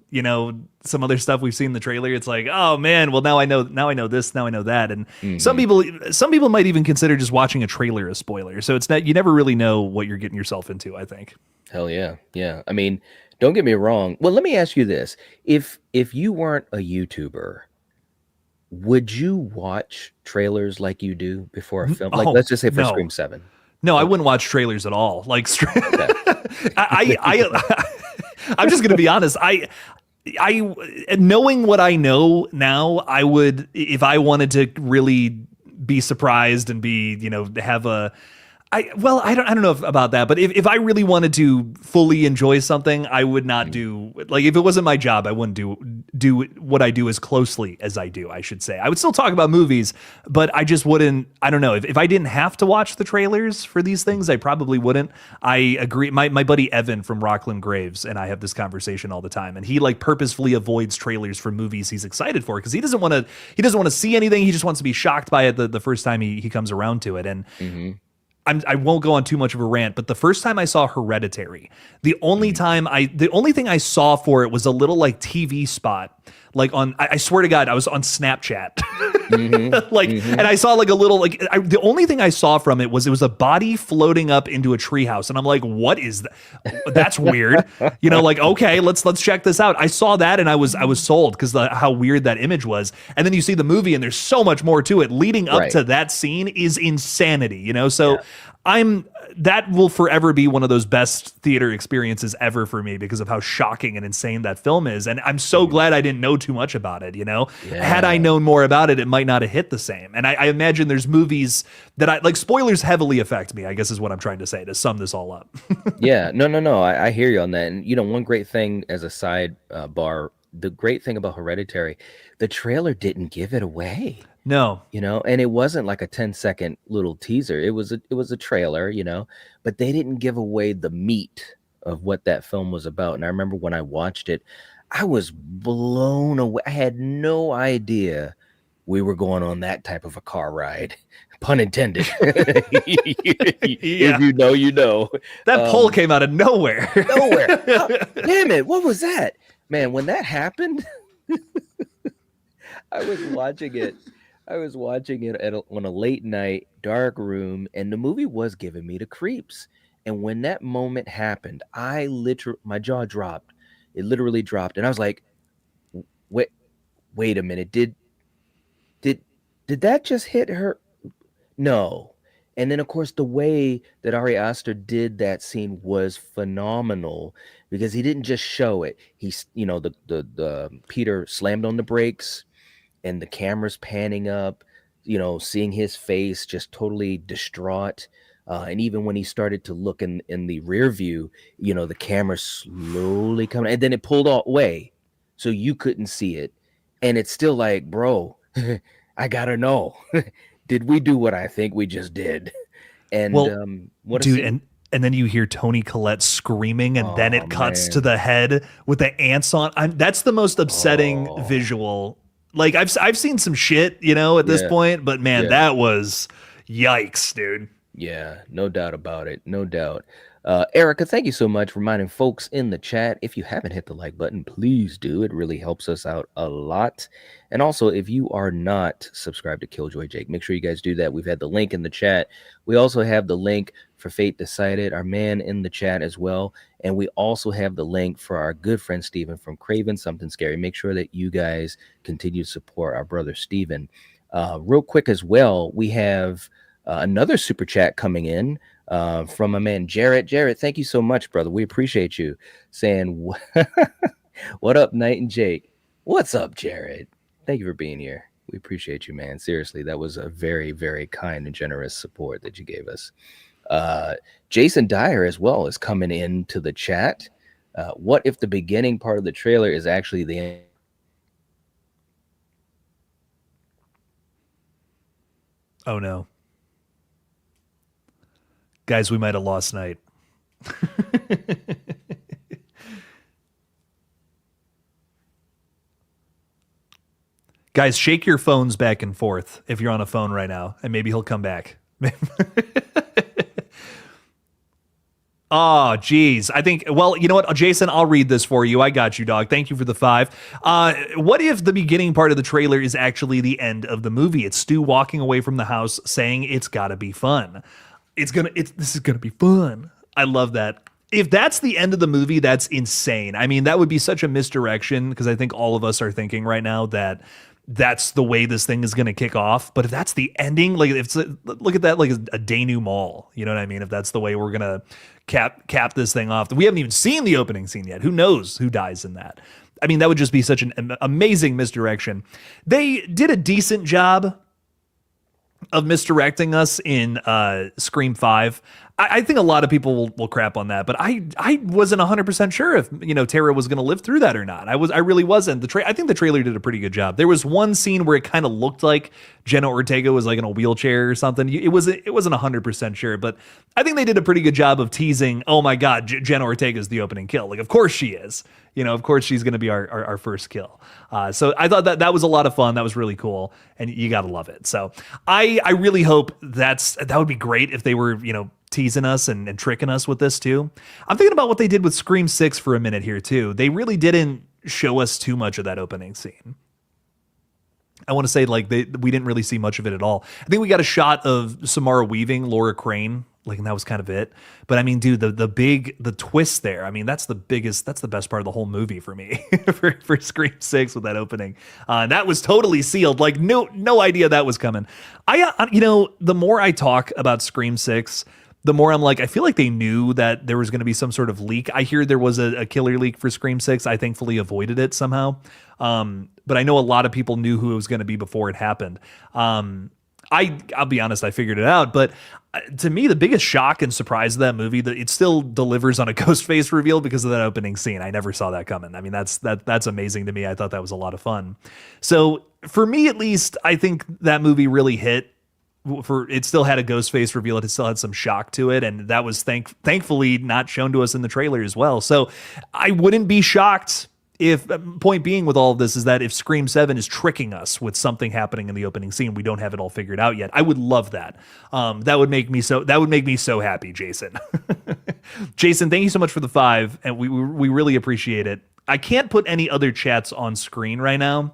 some other stuff we've seen in the trailer. It's like, oh man, well now I know this, now I know that. And some people might even consider just watching a trailer a spoiler. So it's not, you never really know what you're getting yourself into, I think. Hell yeah. Yeah. I mean, don't get me wrong. Well, let me ask you this. If you weren't a YouTuber, would you watch trailers like you do before a film? Like, let's just say for Scream 7. No, I wouldn't watch trailers at all. Like, I'm just going to be honest. I knowing what I know now, I would, if I wanted to really be surprised and be, have I don't know about that, but if I really wanted to fully enjoy something, I would not do, like, if it wasn't my job, I wouldn't do what I do as closely as I do, I should say. I would still talk about movies, but I just wouldn't, I don't know, if I didn't have to watch the trailers for these things, I probably wouldn't. I agree. My buddy Evan from Rockland Graves and I have this conversation all the time, and he like purposefully avoids trailers for movies he's excited for because he doesn't want to see anything. He just wants to be shocked by it the first time he comes around to it. And I won't go on too much of a rant, but the first time I saw Hereditary, the only thing I saw for it was a little like TV spot, like I swear to God, I was on Snapchat, and I saw like a little, like, the only thing I saw from it was a body floating up into a treehouse, and I'm like, what is that? That's weird, like, okay, let's check this out. I saw that and I was sold because how weird that image was, and then you see the movie and there's so much more to it. Leading up to that scene is insanity, so. Yeah. That will forever be one of those best theater experiences ever for me because of how shocking and insane that film is. And I'm so glad I didn't know too much about it, Yeah. Had I known more about it, it might not have hit the same. And I imagine there's movies that spoilers heavily affect me, I guess is what I'm trying to say to sum this all up. Yeah, no. I hear you on that. And, one great thing as a side bar, the great thing about Hereditary, the trailer didn't give it away. No, and it wasn't like a 10-second little teaser. It was a trailer, but they didn't give away the meat of what that film was about. And I remember when I watched it, I was blown away. I had no idea we were going on that type of a car ride, pun intended. If you know. That pole came out of nowhere. Damn it! What was that, man? When that happened, I was watching it on a late night, dark room, and the movie was giving me the creeps. And when that moment happened, my jaw dropped. It literally dropped, and I was like, "Wait a minute! Did that just hit her? No." And then, of course, the way that Ari Aster did that scene was phenomenal because he didn't just show it. He's, the Peter slammed on the brakes. And the camera's panning up, seeing his face just totally distraught. And even when he started to look in the rear view, the camera slowly coming, and then it pulled away, so you couldn't see it. And it's still like, bro, I gotta know, did we do what I think we just did? And well, what, dude, and and then you hear Toni Collette screaming, and then it cuts to the head with the ants on. That's the most upsetting visual. Like I've seen some shit, at this point, but man, that was yikes, dude. Yeah, no doubt about it. No doubt. Erica, thank you so much for reminding folks in the chat. If you haven't hit the like button, please do. It really helps us out a lot. And also, if you are not subscribed to Killjoy Jake, make sure you guys do that. We've had the link in the chat. We also have the link for Fate Decided, our man, in the chat as well. And we also have the link for our good friend Steven from Craven Something Scary. Make sure that you guys continue to support our brother Steven. Real quick as well, we have another super chat coming in from my man Jarrett. Jarrett, thank you so much, brother. We appreciate you. Saying, what up, Knight and Jake? What's up, Jarrett? Thank you for being here. We appreciate you, man. Seriously, that was a very, very kind and generous support that you gave us. Jason Dyer as well is coming into the chat. What if the beginning part of the trailer is actually the end? Oh no. Guys, we might have lost Night. Guys, shake your phones back and forth if you're on a phone right now, and maybe he'll come back. Oh, geez. I think, well, you know what, Jason, I'll read this for you. I got you, dog. Thank you for the 5. What if the beginning part of the trailer is actually the end of the movie? It's Stu walking away from the house saying it's gotta be fun. This is gonna be fun. I love that. If that's the end of the movie, that's insane. I mean, that would be such a misdirection, because I think all of us are thinking right now that that's the way this thing is going to kick off. But if that's the ending, like look at that, like a denouement, you know what I mean? If that's the way we're going to cap this thing off, we haven't even seen the opening scene yet. Who knows who dies in that? I mean, that would just be such an amazing misdirection. They did a decent job of misdirecting us in Scream 5. I think a lot of people will crap on that, but I wasn't 100% sure if Tara was going to live through that or not. I really wasn't. I think the trailer did a pretty good job. There was one scene where it kind of looked like Jenna Ortega was like in a wheelchair or something. It wasn't 100% sure, but I think they did a pretty good job of teasing. Oh my God, Jenna Ortega is the opening kill. Like, of course she is. Of course she's going to be our first kill. So I thought that was a lot of fun. That was really cool, and you got to love it. So I really hope that would be great if they were teasing us and tricking us with this too. I'm thinking about what they did with Scream 6 for a minute here too. They really didn't show us too much of that opening scene. I want to say we didn't really see much of it at all. I think we got a shot of Samara Weaving, Laura Crane, and that was kind of it. But I mean, dude, the twist there, I mean, that's the best part of the whole movie for me for Scream 6 with that opening. That was totally sealed. Like no idea that was coming. The more I talk about Scream 6, the more I'm like, I feel like they knew that there was going to be some sort of leak. I hear there was a killer leak for Scream 6. I thankfully avoided it somehow. But I know a lot of people knew who it was going to be before it happened. I'll be honest, I figured it out. But to me, the biggest shock and surprise of that movie, that it still delivers on a Ghostface reveal because of that opening scene. I never saw that coming. I mean, that's amazing to me. I thought that was a lot of fun. So for me, at least, I think that movie really hit. It still had a Ghostface reveal. It still had some shock to it, and that was thankfully not shown to us in the trailer as well. So I wouldn't be shocked if, point being with all of this is that if Scream 7 is tricking us with something happening in the opening scene, we don't have it all figured out yet. I would love that. That would make me so happy, Jason. Jason, thank you so much for the 5, and we really appreciate it. I can't put any other chats on screen right now.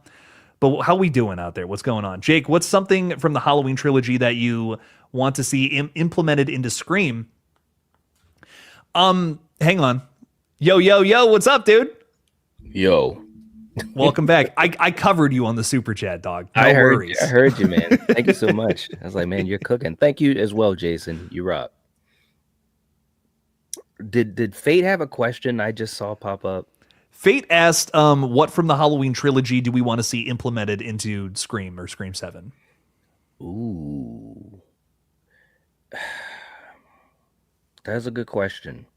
But how we doing out there? What's going on? Jake, what's something from the Halloween trilogy that you want to see implemented into Scream? Hang on. Yo, what's up, dude? Yo. Welcome back. I covered you on the super chat, dog. No I worries. heard you, man. Thank you so much. I was like, man, you're cooking. Thank you as well, Jason. You rock. Did Fate have a question I just saw pop up? Fate asked, what from the Halloween trilogy do we want to see implemented into Scream or Scream 7? Ooh. That's a good question.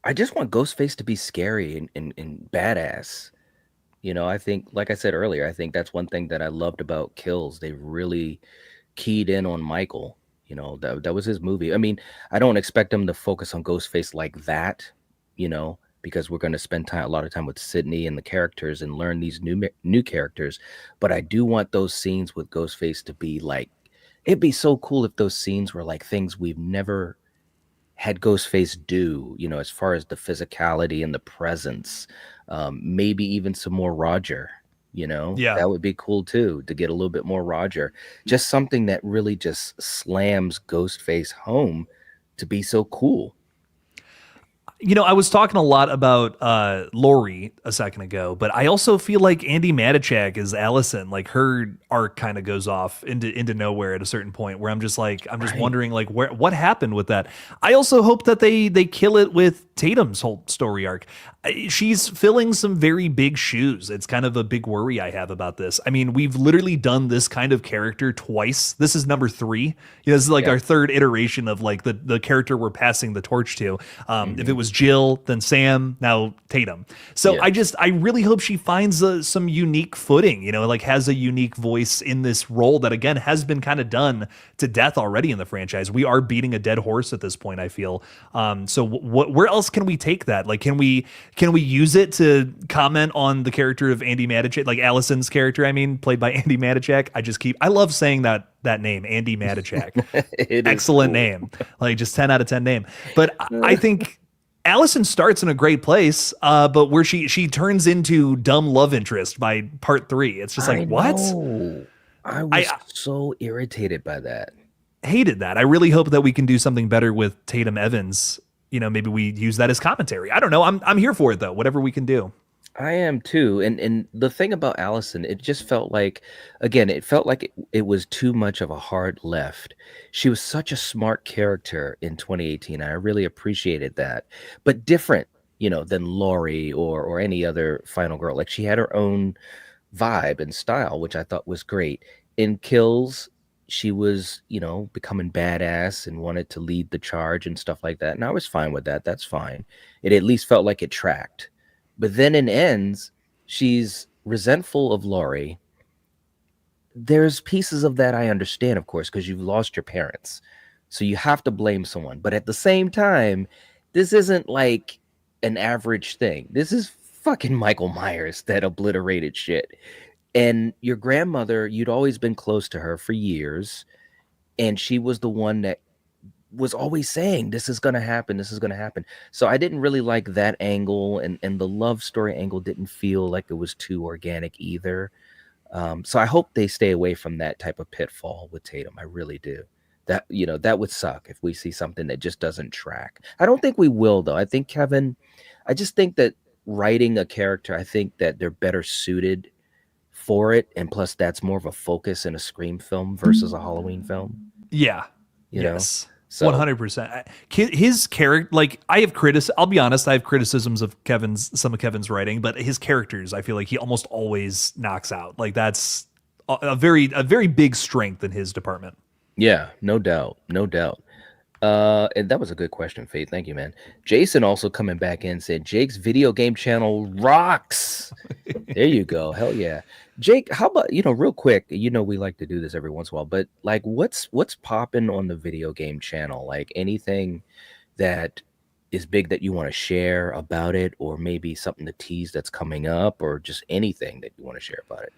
I just want Ghostface to be scary and badass. I think, like I said earlier, I think that's one thing that I loved about Kills. They really keyed in on Michael. You know, that was his movie. I mean, I don't expect him to focus on Ghostface like that, you know, because we're going to spend a lot of time with Sydney and the characters and learn these new characters. But I do want those scenes with Ghostface to be like, it'd be so cool if those scenes were like things we've never had Ghostface do, you know, as far as the physicality and the presence. Maybe even some more Roger, you know, Yeah. that would be cool too, to get a little bit more Roger. Just something that really just slams Ghostface home to be so cool. You know, I was talking a lot about Lori a second ago, but I also feel like Andy Matichak is Allison. Like her arc kind of goes off into nowhere at a certain point where I'm just wondering like what happened with that. I also hope that they kill it with Tatum's whole story arc. She's filling some very big shoes. It's kind of a big worry I have about this. I mean, we've literally done this kind of character twice. This is number 3. You know, this is like our third iteration of like the character we're passing the torch to. If it was Jill, then Sam, now Tatum. So I really hope she finds some unique footing, you know, like has a unique voice in this role that again has been kind of done to death already in the franchise. We are beating a dead horse at this point, I feel. So where else can we take that? Like, can we use it to comment on the character of Andy Matichak, like Allison's character, I mean, played by Andy Matichak? I love saying that name, Andy Matichak. Excellent cool name. Like just 10 out of 10 name. But I think Allison starts in a great place, but where she turns into dumb love interest by part 3. It's just like, what? I was so irritated by that. Hated that. I really hope that we can do something better with Tatum Evans. You know, maybe we use that as commentary. I don't know. I'm here for it though. Whatever we can do. I am too. And the thing about Allison, it just felt like, again, it was too much of a hard left. She was such a smart character in 2018. I really appreciated that, but different, you know, than Lori or any other final girl. Like she had her own vibe and style, which I thought was great. In Kills, she was, you know, becoming badass and wanted to lead the charge and stuff like that. And I was fine with that. That's fine. It at least felt like it tracked. But then in Ends, she's resentful of Lori. There's pieces of that I understand, of course, because you've lost your parents. So you have to blame someone. But at the same time, this isn't like an average thing. This is fucking Michael Myers that obliterated shit. And your grandmother, you'd always been close to her for years. And she was the one that was always saying, this is going to happen. This is going to happen. So I didn't really like that angle. And the love story angle didn't feel like it was too organic either. So I hope they stay away from that type of pitfall with Tatum. I really do. That, you know, that would suck if we see something that just doesn't track. I don't think we will, though. I think I just think that writing a character, I think that they're better suited for it. And plus that's more of a focus in a Scream film versus a Halloween film. Yeah. You know? So 100%. His character, like I'll be honest, I have criticisms of some of Kevin's writing, but his characters, I feel like he almost always knocks out. Like that's a very big strength in his department. Yeah, no doubt. And that was a good question, Faith. Thank you, man. Jason also coming back in said, Jake's video game channel rocks. There you go. Hell yeah. Jake, how about, you know, real quick, you know, we like to do this every once in a while, but like what's popping on the video game channel? Like anything that is big that you want to share about it, or maybe something to tease that's coming up, or just anything that you want to share about it?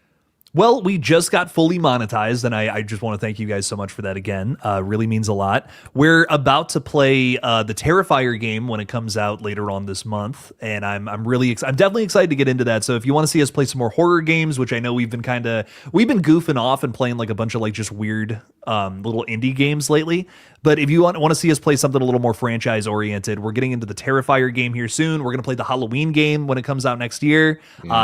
Well, we just got fully monetized, and I just want to thank you guys so much for that again. Really means a lot. We're about to play the Terrifier game when it comes out later on this month, and I'm definitely excited to get into that. So if you want to see us play some more horror games, which I know we've been goofing off and playing like a bunch of like just weird little indie games lately. But if you want to see us play something a little more franchise oriented, we're getting into the Terrifier game here soon. We're going to play the Halloween game when it comes out next year.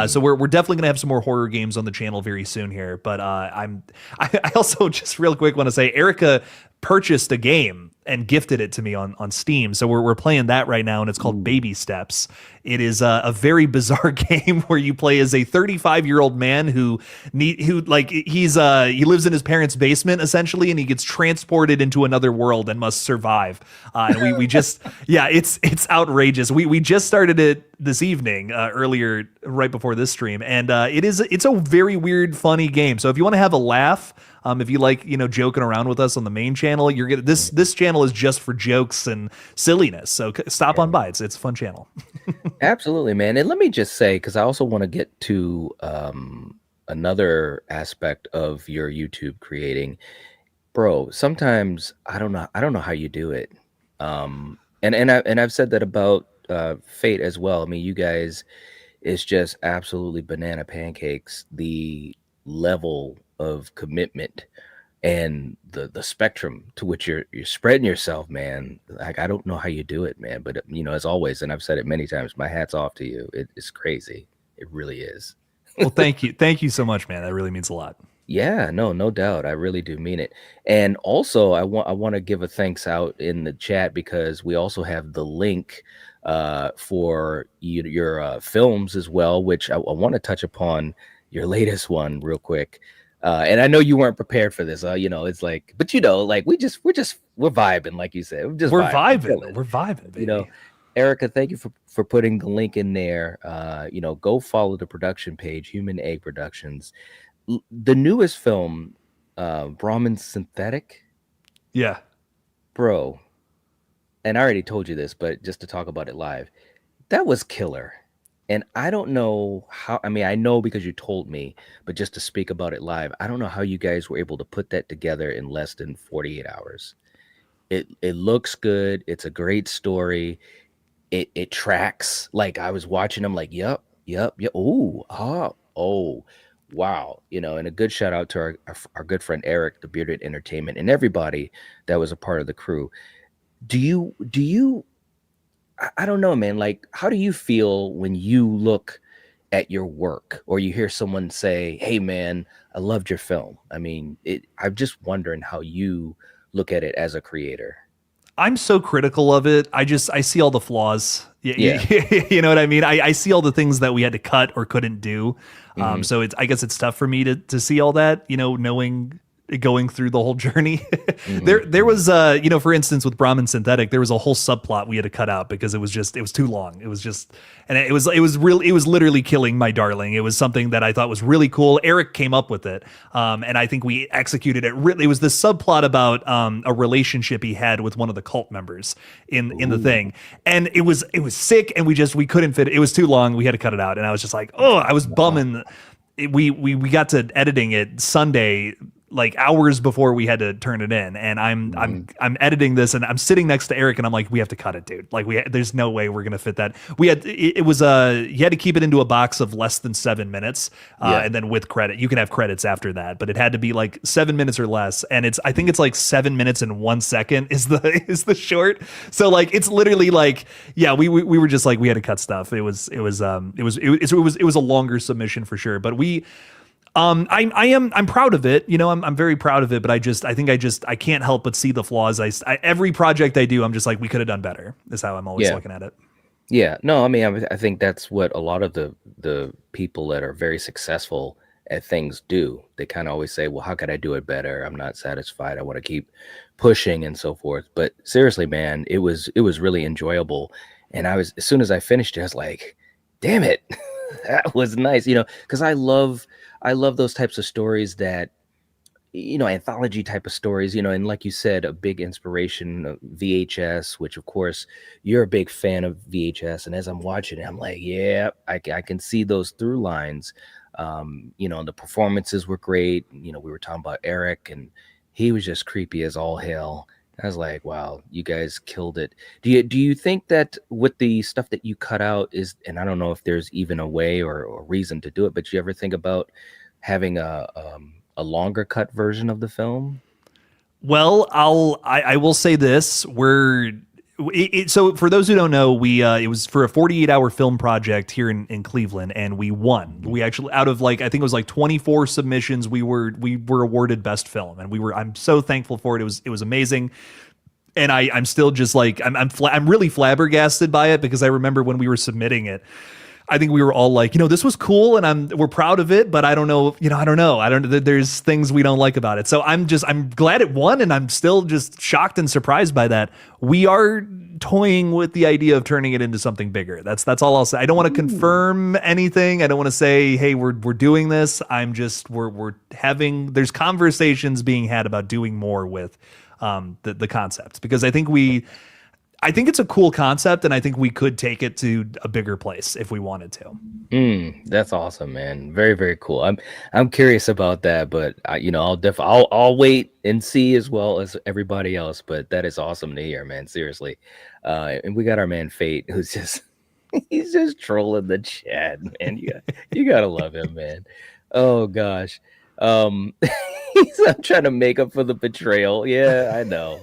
So we're definitely going to have some more horror games on the channel very soon here. But I also just real quick want to say Erica purchased a game and gifted it to me on Steam. So we're playing that right now, and it's called Baby Steps. It is a very bizarre game where you play as a 35-year-old man who he lives in his parents' basement essentially, and he gets transported into another world and must survive. And we just it's outrageous. We just started it this evening earlier right before this stream, and it's a very weird, funny game. So if you want to have a laugh, If you like, joking around with us on the main channel, you're gonna this channel is just for jokes and silliness. So stop on by. It's a fun channel. Absolutely, man. And let me just say, because I also want to get to another aspect of your YouTube creating, bro. Sometimes I don't know how you do it. And I've said that about Fate as well. I mean, you guys, it's just absolutely banana pancakes. The level of commitment and the spectrum to which you're spreading yourself, man. Like, I don't know how you do it, man. But as always, and I've said it many times, my hat's off to you. It's crazy. It really is. Well, thank you so much, man. That really means a lot. Yeah, no doubt. I really do mean it. And also, I want to give a thanks out in the chat because we also have the link for your films as well, which I want to touch upon your latest one real quick. And I know you weren't prepared for this. It's like, but like we're vibing, like you said. We're vibing, baby. Erica, thank you for putting the link in there. Go follow the production page, Human Egg Productions. The newest film, Brahmin Synthetic. Yeah. Bro. And I already told you this, but just to talk about it live, that was killer. And I don't know how, I know because you told me, but just to speak about it live, I don't know how you guys were able to put that together in less than 48 hours. It looks good. It's a great story. It tracks. Like, I was watching them like, yep. Oh, wow. And a good shout out to our good friend Eric, the Bearded Entertainment, and everybody that was a part of the crew. Do you I don't know, man, like, how do you feel when you look at your work or you hear someone say, hey man, I loved your film? I'm just wondering how you look at it as a creator. I'm so critical of it. I see all the flaws. Yeah. You know what I mean? I see all the things that we had to cut or couldn't do. Mm-hmm. So I guess it's tough for me to see all that, knowing going through the whole journey. Mm-hmm. There was for instance with Brahmin Synthetic, there was a whole subplot we had to cut out because it was too long. It was literally killing my darling. It was something that I thought was really cool. Eric came up with it. And I think we executed it really. It was this subplot about a relationship he had with one of the cult members in the thing. And it was sick, and we couldn't fit it. It was too long. We had to cut it out. And I was just like, oh, I was bumming. We got to editing it Sunday, like hours before we had to turn it in, and I'm editing this, and I'm sitting next to Eric, and I'm like, we have to cut it, dude. Like, there's no way we're gonna fit that. You had to keep it into a box of less than 7 minutes, and then with credit, you can have credits after that, but it had to be like 7 minutes or less, and I think it's like 7 minutes and 1 second is the short. So like, it's literally like, yeah, we were just like, we had to cut stuff. It was a longer submission for sure, but I'm proud of it. I'm very proud of it, but I can't help but see the flaws. Every project I do, I'm just like, we could have done better, is how I'm always looking at it. Yeah, no, I think that's what a lot of the people that are very successful at things do. They kind of always say, well, how could I do it better? I'm not satisfied. I want to keep pushing and so forth. But seriously, man, it was really enjoyable. And as soon as I finished it, I was like, damn it, that was nice. Because I love those types of stories that, anthology type of stories, and like you said, a big inspiration of VHS, which of course you're a big fan of VHS. And as I'm watching it, I'm like, yeah, I can see those through lines. The performances were great. We were talking about Eric, and he was just creepy as all hell. I was like, wow, you guys killed it. Do you think that with the stuff that you cut out and I don't know if there's even a way or reason to do it, but you ever think about having a longer cut version of the film? Well, I will say this: so for those who don't know, it was for a 48-hour film project here in Cleveland, and we won. We actually, out of I think it was 24 submissions, we were awarded best film, and I'm so thankful for it. It was amazing. And I'm still just like, I'm really flabbergasted by it, because I remember when we were submitting it, I think we were all like, this was cool and we're proud of it, but I don't know, I don't know. There's things we don't like about it. So I'm glad it won, and I'm still just shocked and surprised by that. We are toying with the idea of turning it into something bigger. That's all I'll say. I don't want to confirm anything. I don't want to say, hey, we're doing this. I'm just, we're having, there's conversations being had about doing more with the concept, because I think it's a cool concept, and I think we could take it to a bigger place if we wanted to. That's awesome, man. Very, very cool. I'm curious about that, but I'll wait and see as well as everybody else. But that is awesome to hear, man. Seriously. And we got our man Fate, who's just he's just trolling the chat, man. You gotta love him, man. Oh gosh. I'm trying to make up for the betrayal. Yeah, I know.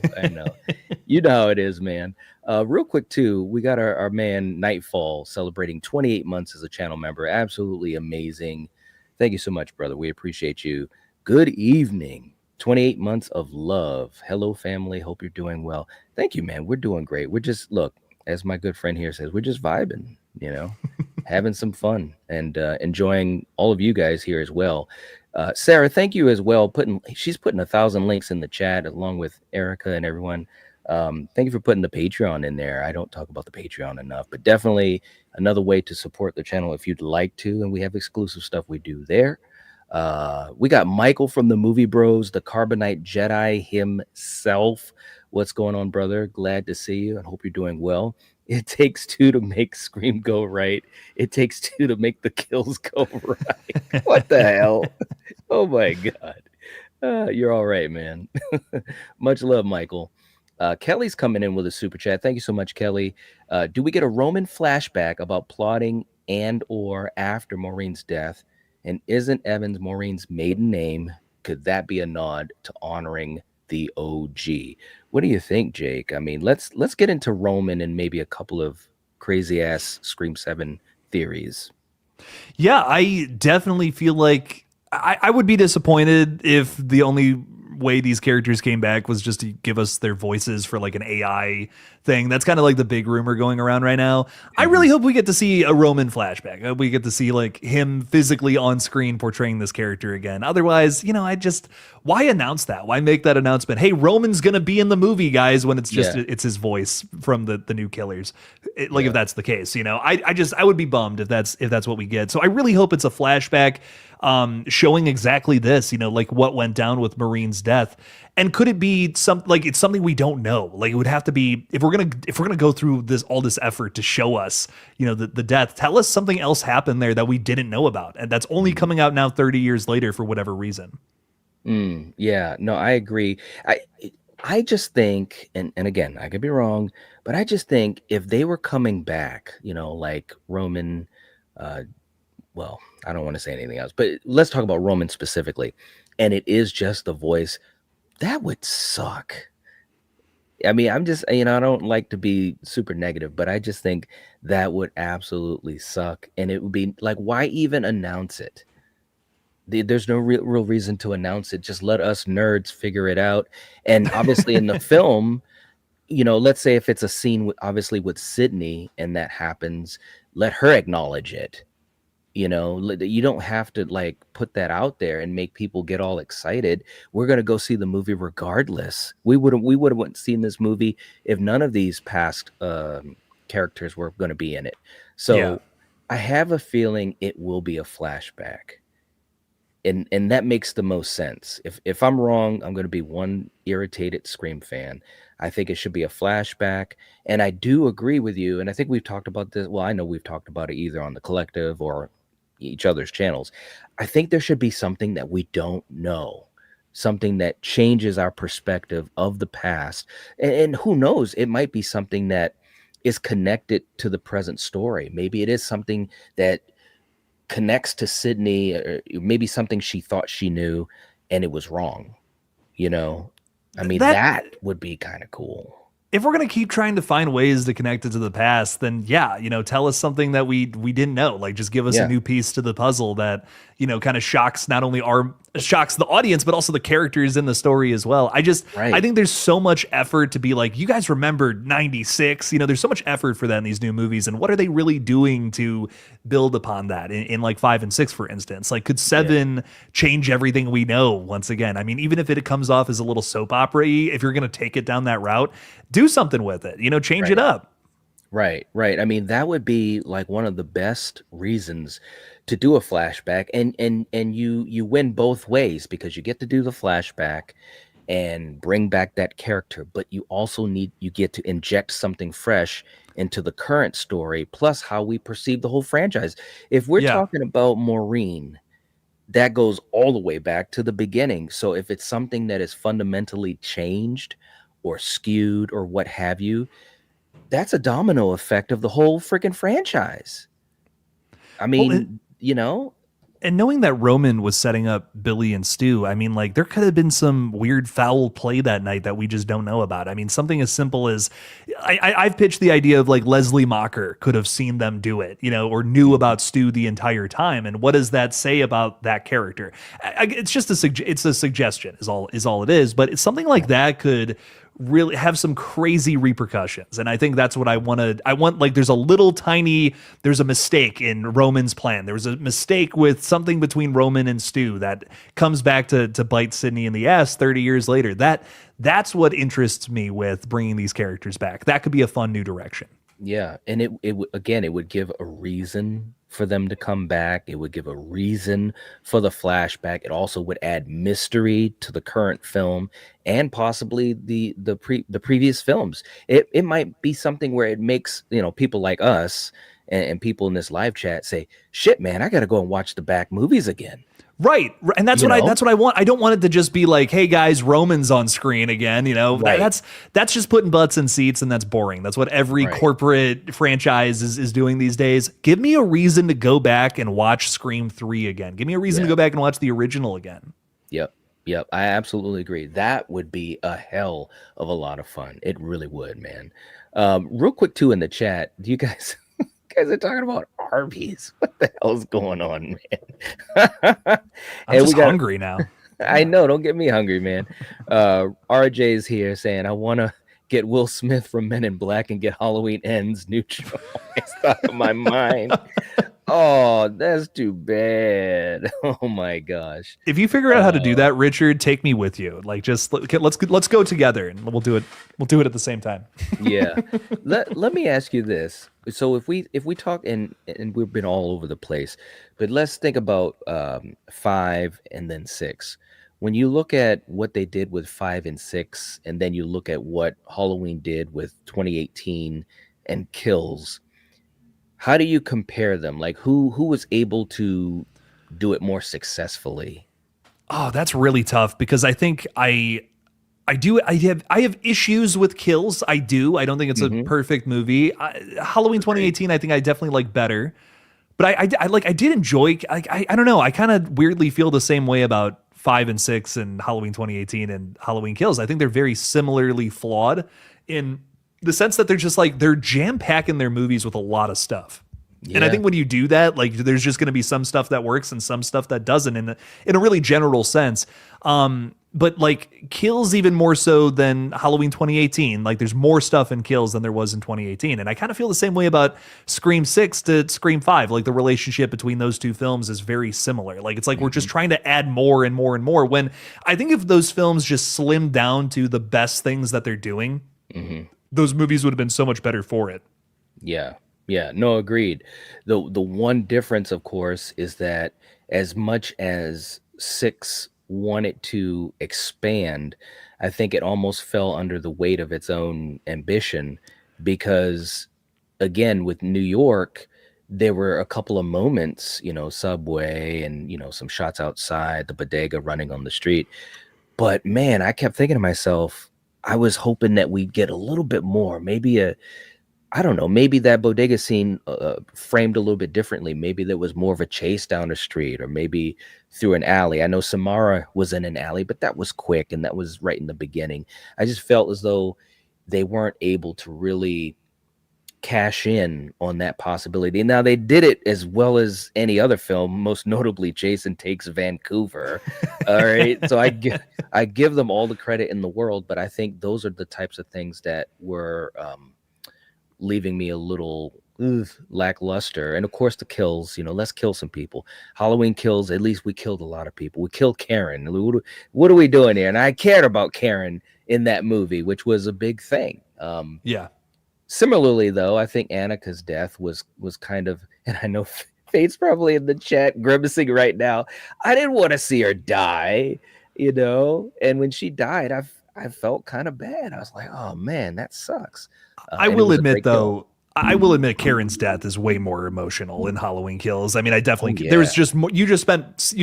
You know how it is, man. Real quick too, we got our man Nightfall celebrating 28 months as a channel member. Absolutely amazing. Thank you so much, brother. We appreciate you. Good evening. 28 months of love. Hello, family. Hope you're doing well. Thank you, man. We're doing great. We're just, look, as my good friend here says, we're just vibing, having some fun and enjoying all of you guys here as well. Sarah, thank you as well. She's putting 1,000 links in the chat along with Erica and everyone. Thank you for putting the Patreon in there. I don't talk about the Patreon enough, but definitely another way to support the channel if you'd like to. And we have exclusive stuff we do there. We got Michael from the Movie Bros, the Carbonite Jedi himself. What's going on, brother? Glad to see you. I hope you're doing well. It takes two to make Scream go right. It takes two to make the kills go right. What the hell? Oh my God. You're all right, man. Much love, Michael. Kelly's coming in with a super chat. Thank you so much, Kelly. Do we get a Roman flashback about plotting and or after Maureen's death? And isn't Evans Maureen's maiden name? Could that be a nod to honoring the OG? What do you think, Jake? I mean, let's get into Roman and maybe a couple of crazy ass Scream 7 theories. Yeah, I definitely feel like I would be disappointed if the only way these characters came back was just to give us their voices for like an AI thing. That's kind of like the big rumor going around right now. I really hope we get to see a Roman flashback. I hope we get to see like him physically on screen portraying this character again. Otherwise, why announce that? Why make that announcement? Hey, Roman's gonna be in the movie, guys, when it's just it's his voice from the new killers. If that's the case, I would be bummed if that's what we get. So I really hope it's a flashback showing exactly this, like what went down with Maureen's death. And could it be it's something we don't know? Like, it would have to be, if we're gonna go through all this effort to show us, the death, tell us something else happened there that we didn't know about, and that's only coming out now 30 years later for whatever reason. Yeah, no, I agree. I just think, and again, I could be wrong, but I just think if they were coming back, like Roman, well, I don't want to say anything else, but let's talk about Roman specifically, and it is just the voice, that would suck. I mean, I'm just, I don't like to be super negative, but I just think that would absolutely suck. And it would be like, why even announce it? There's no real reason to announce it. Just let us nerds figure it out. And obviously in the film, let's say if it's a scene obviously with Sydney and that happens, let her acknowledge it. You don't have to like put that out there and make people get all excited. We're going to go see the movie regardless. We would have seen this movie if none of these past characters were going to be in it. So I have a feeling it will be a flashback. And that makes the most sense. If I'm wrong, I'm going to be one irritated Scream fan. I think it should be a flashback. And I do agree with you. And I think we've talked about this. Well, I know we've talked about it either on the collective or each other's channels. I think there should be something that we don't know, something that changes our perspective of the past. And who knows, it might be something that is connected to the present story. Maybe it is something that connects to Sydney, or maybe something she thought she knew and it was wrong. I mean, that would be kind of cool. If we're going to keep trying to find ways to connect it to the past, then tell us something that we didn't know. Like, just give us a new piece to the puzzle that, kind of shocks not only our shocks the audience, but also the characters in the story as well. I Right. think there's so much effort to be like, you guys remember 96, there's so much effort for that in these new movies. And what are they really doing to build upon that in like 5 and 6, for instance? Like, could 7 change everything we know once again? I mean, even if it comes off as a little soap opera-y, if you're going to take it down that route, do something with it, change it up. Right, right. I mean, that would be like one of the best reasons to do a flashback, and you win both ways because you get to do the flashback and bring back that character, but you get to inject something fresh into the current story, plus how we perceive the whole franchise. If we're Yeah. talking about Maureen, that goes all the way back to the beginning. So if it's something that is fundamentally changed or skewed or what have you, that's a domino effect of the whole freaking franchise. I mean, And knowing that Roman was setting up Billy and Stu, I mean, like, there could have been some weird foul play that night that we just don't know about. I mean, something as simple as I've pitched the idea of like Leslie Mocker could have seen them do it, or knew about Stu the entire time. And what does that say about that character? It's just it's a suggestion is all it is. But it's something like that could really have some crazy repercussions. And I think that's what I want, like, there's a mistake in Roman's plan. There was a mistake with something between Roman and Stu that comes back to bite Sydney in the ass 30 years later. That's what interests me with bringing these characters back. That could be a fun new direction. Yeah, and it would give a reason for them to come back. It would give a reason for the flashback. It also would add mystery to the current film and possibly the previous films. It might be something where it makes people like us and people in this live chat say, "Shit, man, I got to go and watch the back movies again." Right. And that's that's what I want. I don't want it to just be like, hey guys, Roman's on screen again. Right. That's just putting butts in seats, and that's boring. That's what every corporate franchise is doing these days. Give me a reason to go back and watch Scream 3 again. Give me a reason to go back and watch the original again. Yep. I absolutely agree. That would be a hell of a lot of fun. It really would, man. Real quick too, in the chat, do you guys are talking about Arby's? What the hell's going on, man? I'm just hungry now. I know. Don't get me hungry, man. RJ's here saying, I want to get Will Smith from Men in Black and get Halloween Ends neutral. It's stuck in my mind. Oh, that's too bad. Oh my gosh. If you figure out how to do that, Richard, take me with you. Like, just let's go together and we'll do it. We'll do it at the same time. Yeah. Let me ask you this. So if we talk and we've been all over the place, but let's think about 5 and then 6. When you look at what they did with 5 and 6, and then you look at what Halloween did with 2018 and Kills, how do you compare them? Like, who was able to do it more successfully? Oh, that's really tough because I think I have issues with Kills. I don't think it's a perfect movie. Halloween 2018, I think I definitely like better. But I did enjoy. I don't know. I kind of weirdly feel the same way about 5 and 6 and Halloween 2018 and Halloween Kills. I think they're very similarly flawed in the sense that they're jam packing their movies with a lot of stuff. Yeah. And I think when you do that, like, there's just going to be some stuff that works and some stuff that doesn't in a really general sense. But like Kills even more so than Halloween 2018. Like, there's more stuff in Kills than there was in 2018. And I kind of feel the same way about Scream 6 to Scream 5. Like, the relationship between those two films is very similar. Like, it's like we're just trying to add more and more and more, when I think if those films just slimmed down to the best things that they're doing, those movies would have been so much better for it. Yeah. No, agreed. The one difference, of course, is that as much as 6 wanted to expand, I think it almost fell under the weight of its own ambition, because again, with New York, there were a couple of moments, subway and, some shots outside the bodega running on the street. But man, I kept thinking to myself, I was hoping that we'd get a little bit more, maybe maybe that bodega scene framed a little bit differently. Maybe there was more of a chase down the street, or maybe through an alley. I know Samara was in an alley, but that was quick and that was right in the beginning. I just felt as though they weren't able to really cash in on that possibility. Now they did it as well as any other film, most notably Jason Takes Vancouver. All right, so I give them all the credit in the world, but I think those are the types of things that were leaving me a little lackluster. And of course the kills, let's kill some people. Halloween Kills, at least we killed a lot of people. We killed Karen. What are we doing here? And I cared about Karen in that movie, which was a big thing. Yeah. Similarly, though, I think Annika's death was kind of, and I know Fate's probably in the chat grimacing right now. I didn't want to see her die, and when she died, I felt kind of bad. I was like, oh man, that sucks. I will admit, though, I will admit Karen's death is way more emotional in Halloween Kills. I mean, I definitely there was just you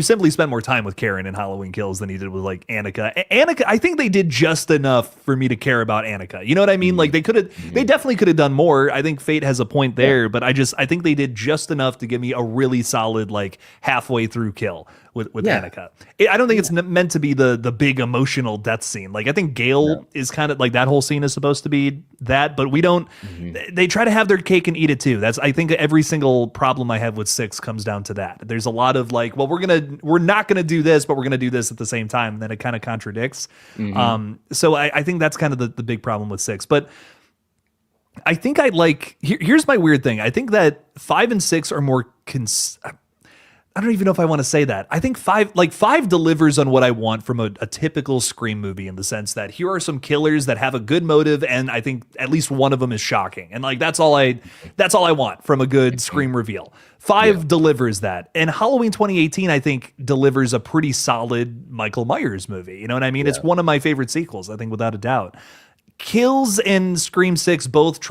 simply spent more time with Karen in Halloween Kills than you did with like Annika. Annika, I think they did just enough for me to care about Annika. You know what I mean? Like they definitely could have done more. I think Fate has a point there, but I think they did just enough to give me a really solid like halfway through kill with Annika. I don't think it's meant to be the big emotional death scene. Like I think Gale is kind of like that whole scene is supposed to be that, but we don't. They try to have their cake and eat it too. I think every single problem I have with 6 comes down to that. There's a lot of like, well, we're not gonna do this, but we're gonna do this at the same time. And then it kind of contradicts. So I think that's kind of the big problem with 6. But I think here's my weird thing. I think that 5 and 6 are more I don't even know if I want to say that. I think 5 delivers on what I want from a typical Scream movie in the sense that here are some killers that have a good motive, and I think at least one of them is shocking. And like that's all I want from a good Scream reveal. 5 delivers that. And Halloween 2018, I think, delivers a pretty solid Michael Myers movie. You know what I mean? It's one of my favorite sequels, I think, without a doubt. Kills and Scream 6 both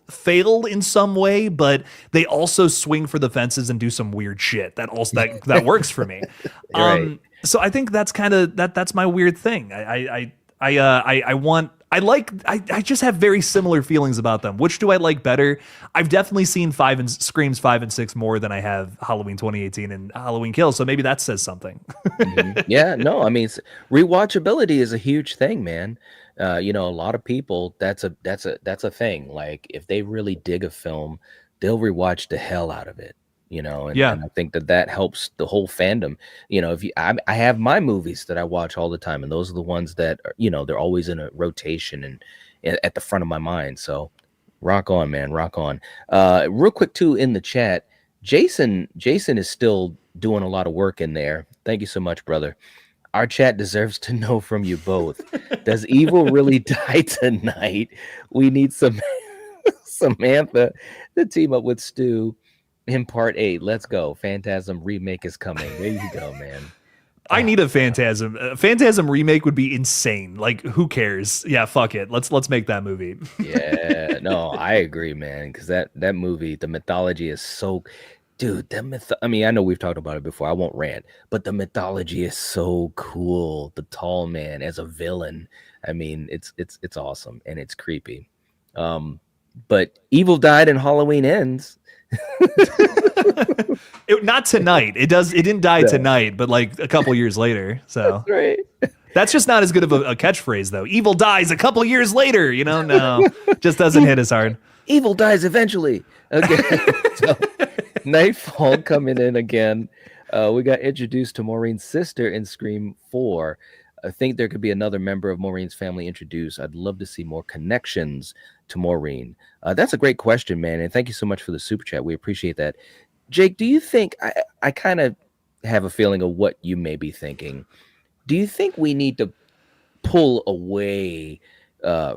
failed in some way, but they also swing for the fences and do some weird shit that works for me. Right. So I think that's kind of that's my weird thing. I just have very similar feelings about them. Which do I like better? I've definitely seen Screams 5 and 6 more than I have Halloween 2018 and Halloween Kills. So maybe that says something. Yeah, no, I mean, rewatchability is a huge thing, man. A lot of people, that's a thing. Like if they really dig a film, they'll rewatch the hell out of it, and I think that helps the whole fandom. I have my movies that I watch all the time, and those are the ones that are, they're always in a rotation and at the front of my mind. So rock on, man, rock on. Real quick too, in the chat, Jason is still doing a lot of work in there. Thank you so much, brother. Our chat deserves to know from you both. Does evil really die tonight? We need Samantha to team up with Stu in part 8. Let's go. Phantasm remake is coming. There you go, man. I need a Phantasm. A Phantasm remake would be insane. Like, who cares? Yeah, fuck it. Let's make that movie. Yeah, no, I agree, man. Because that movie, the mythology is so. Dude, I mean, I know we've talked about it before. I won't rant, but the mythology is so cool. The tall man as a villain. I mean, it's awesome and it's creepy. But evil died and Halloween ends. Not tonight. It didn't die tonight, but like a couple years later. So that's right. That's just not as good of a catchphrase, though. Evil dies a couple years later. No, just doesn't hit as hard. Evil dies eventually. Okay. So, Nightfall coming in again. We got introduced to Maureen's sister in Scream 4. I think there could be another member of Maureen's family introduced. I'd love to see more connections to Maureen. That's a great question, man. And thank you so much for the super chat. We appreciate that. Jake, do you think, I kind of have a feeling of what you may be thinking. Do you think we need to pull away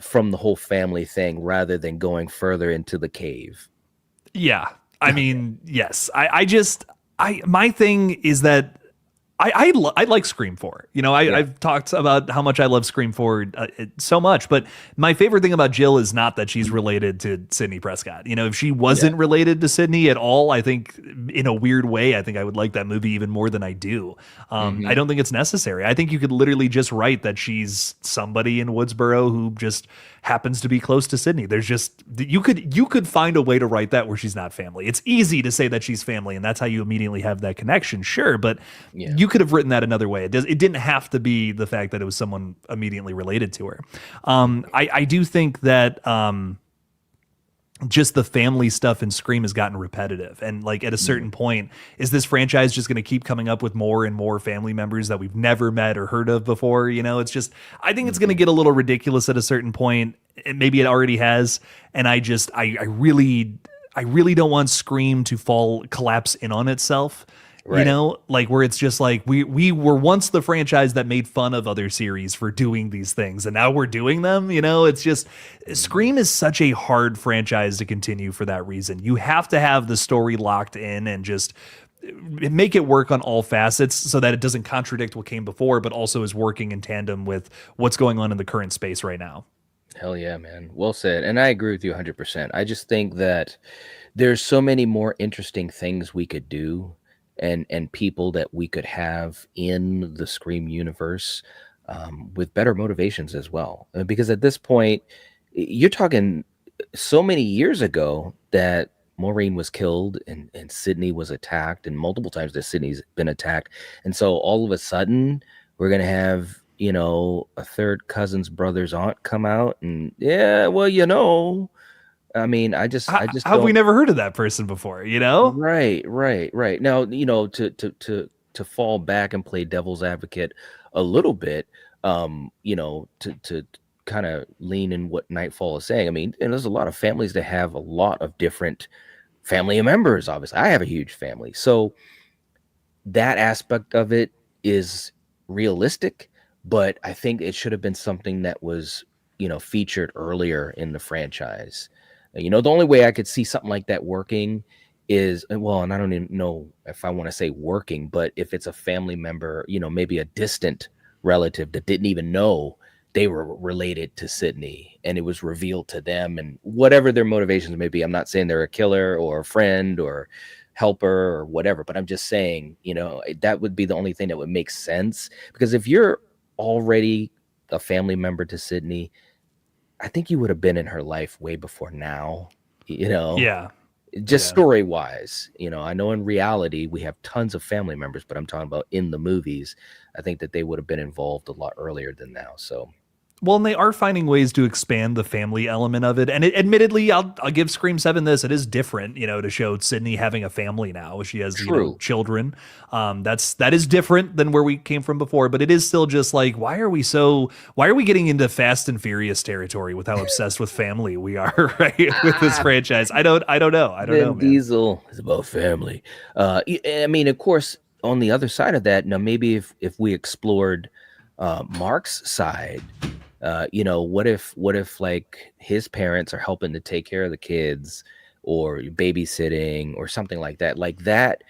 from the whole family thing rather than going further into the cave? Yeah. I mean, yes. My thing is that I like Scream 4. I've talked about how much I love Scream 4 so much, but my favorite thing about Jill is not that she's related to Sidney Prescott. If she wasn't related to Sidney at all, I think in a weird way, I think I would like that movie even more than I do. I don't think it's necessary. I think you could literally just write that she's somebody in Woodsboro who just happens to be close to Sidney. There's just, you could find a way to write that where she's not family. It's easy to say that she's family and that's how you immediately have that connection. Sure. But you could have written that another way. It didn't have to be the fact that it was someone immediately related to her. I do think that just the family stuff in Scream has gotten repetitive. And like at a certain point, is this franchise just going to keep coming up with more and more family members that we've never met or heard of before? You know, it's just, I think it's going to get a little ridiculous at a certain point. Maybe it already has. And I really don't want Scream to collapse in on itself. Right. You know, like where it's just like we were once the franchise that made fun of other series for doing these things, and now we're doing them. You know, it's just Scream is such a hard franchise to continue for that reason. You have to have the story locked in and just make it work on all facets so that it doesn't contradict what came before, but also is working in tandem with what's going on in the current space right now. Hell yeah, man. Well said. And I agree with you 100%. I just think that there's so many more interesting things we could do and people that we could have in the Scream universe with better motivations as well. Because at this point, you're talking so many years ago that Maureen was killed and Sydney was attacked, and multiple times that Sydney's been attacked. And so all of a sudden, we're going to have, you know, a third cousin's brother's aunt come out and, yeah, well, you know, I mean, I just have we never heard of that person before, you know? Right. Now, you know, to fall back and play devil's advocate a little bit, you know, to kind of lean in what Nightfall is saying. I mean, and there's a lot of families that have a lot of different family members. Obviously, I have a huge family, so that aspect of it is realistic, but I think it should have been something that was, you know, featured earlier in the franchise. You know, the only way I could see something like that working is, well, and I don't even know if I want to say working, but if it's a family member, you know, maybe a distant relative that didn't even know they were related to Sydney, and it was revealed to them, and whatever their motivations may be. I'm not saying they're a killer or a friend or helper or whatever, but I'm just saying, you know, that would be the only thing that would make sense. Because if you're already a family member to Sydney, I think you would have been in her life way before now, you know? Yeah. Just story wise, you know, I know in reality we have tons of family members, but I'm talking about in the movies. I think that they would have been involved a lot earlier than now. So, well, and they are finding ways to expand the family element of it. And admittedly, I'll give Scream 7 this. It is different, you know, to show Sydney having a family now. She has you know, children. That is different than where we came from before, but it is still just like, why are we getting into Fast and Furious territory with how obsessed with family we are, right? With this franchise. I don't know. I don't know, man. Diesel is about family. I mean, of course, on the other side of that, now maybe if we explored Mark's side, you know, what if like his parents are helping to take care of the kids or babysitting or something like that,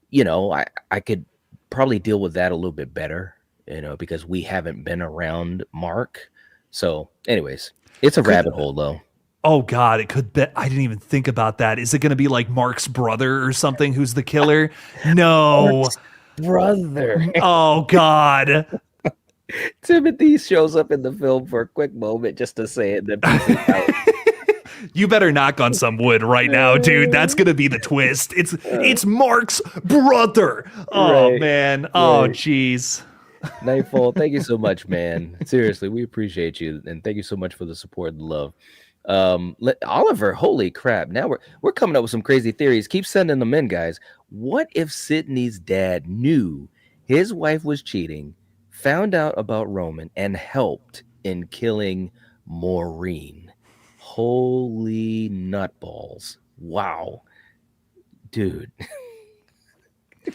you know, I could probably deal with that a little bit better, you know, because we haven't been around Mark. So anyways, it's a rabbit hole though. Oh God, it could be. I didn't even think about that. Is it going to be like Mark's brother or something who's the killer? No. Mark's brother. Oh God. Timothy shows up in the film for a quick moment just to say it, then out. You better knock on some wood right now, dude. That's gonna be the twist. It's Mark's brother. Oh man. Oh jeez. Nightfall, thank you so much, man. Seriously, we appreciate you, and thank you so much for the support and love. Oliver, holy crap! Now we're coming up with some crazy theories. Keep sending them in, guys. What if Sydney's dad knew his wife was cheating, found out about Roman, and helped in killing Maureen? Holy nutballs. Wow. Dude.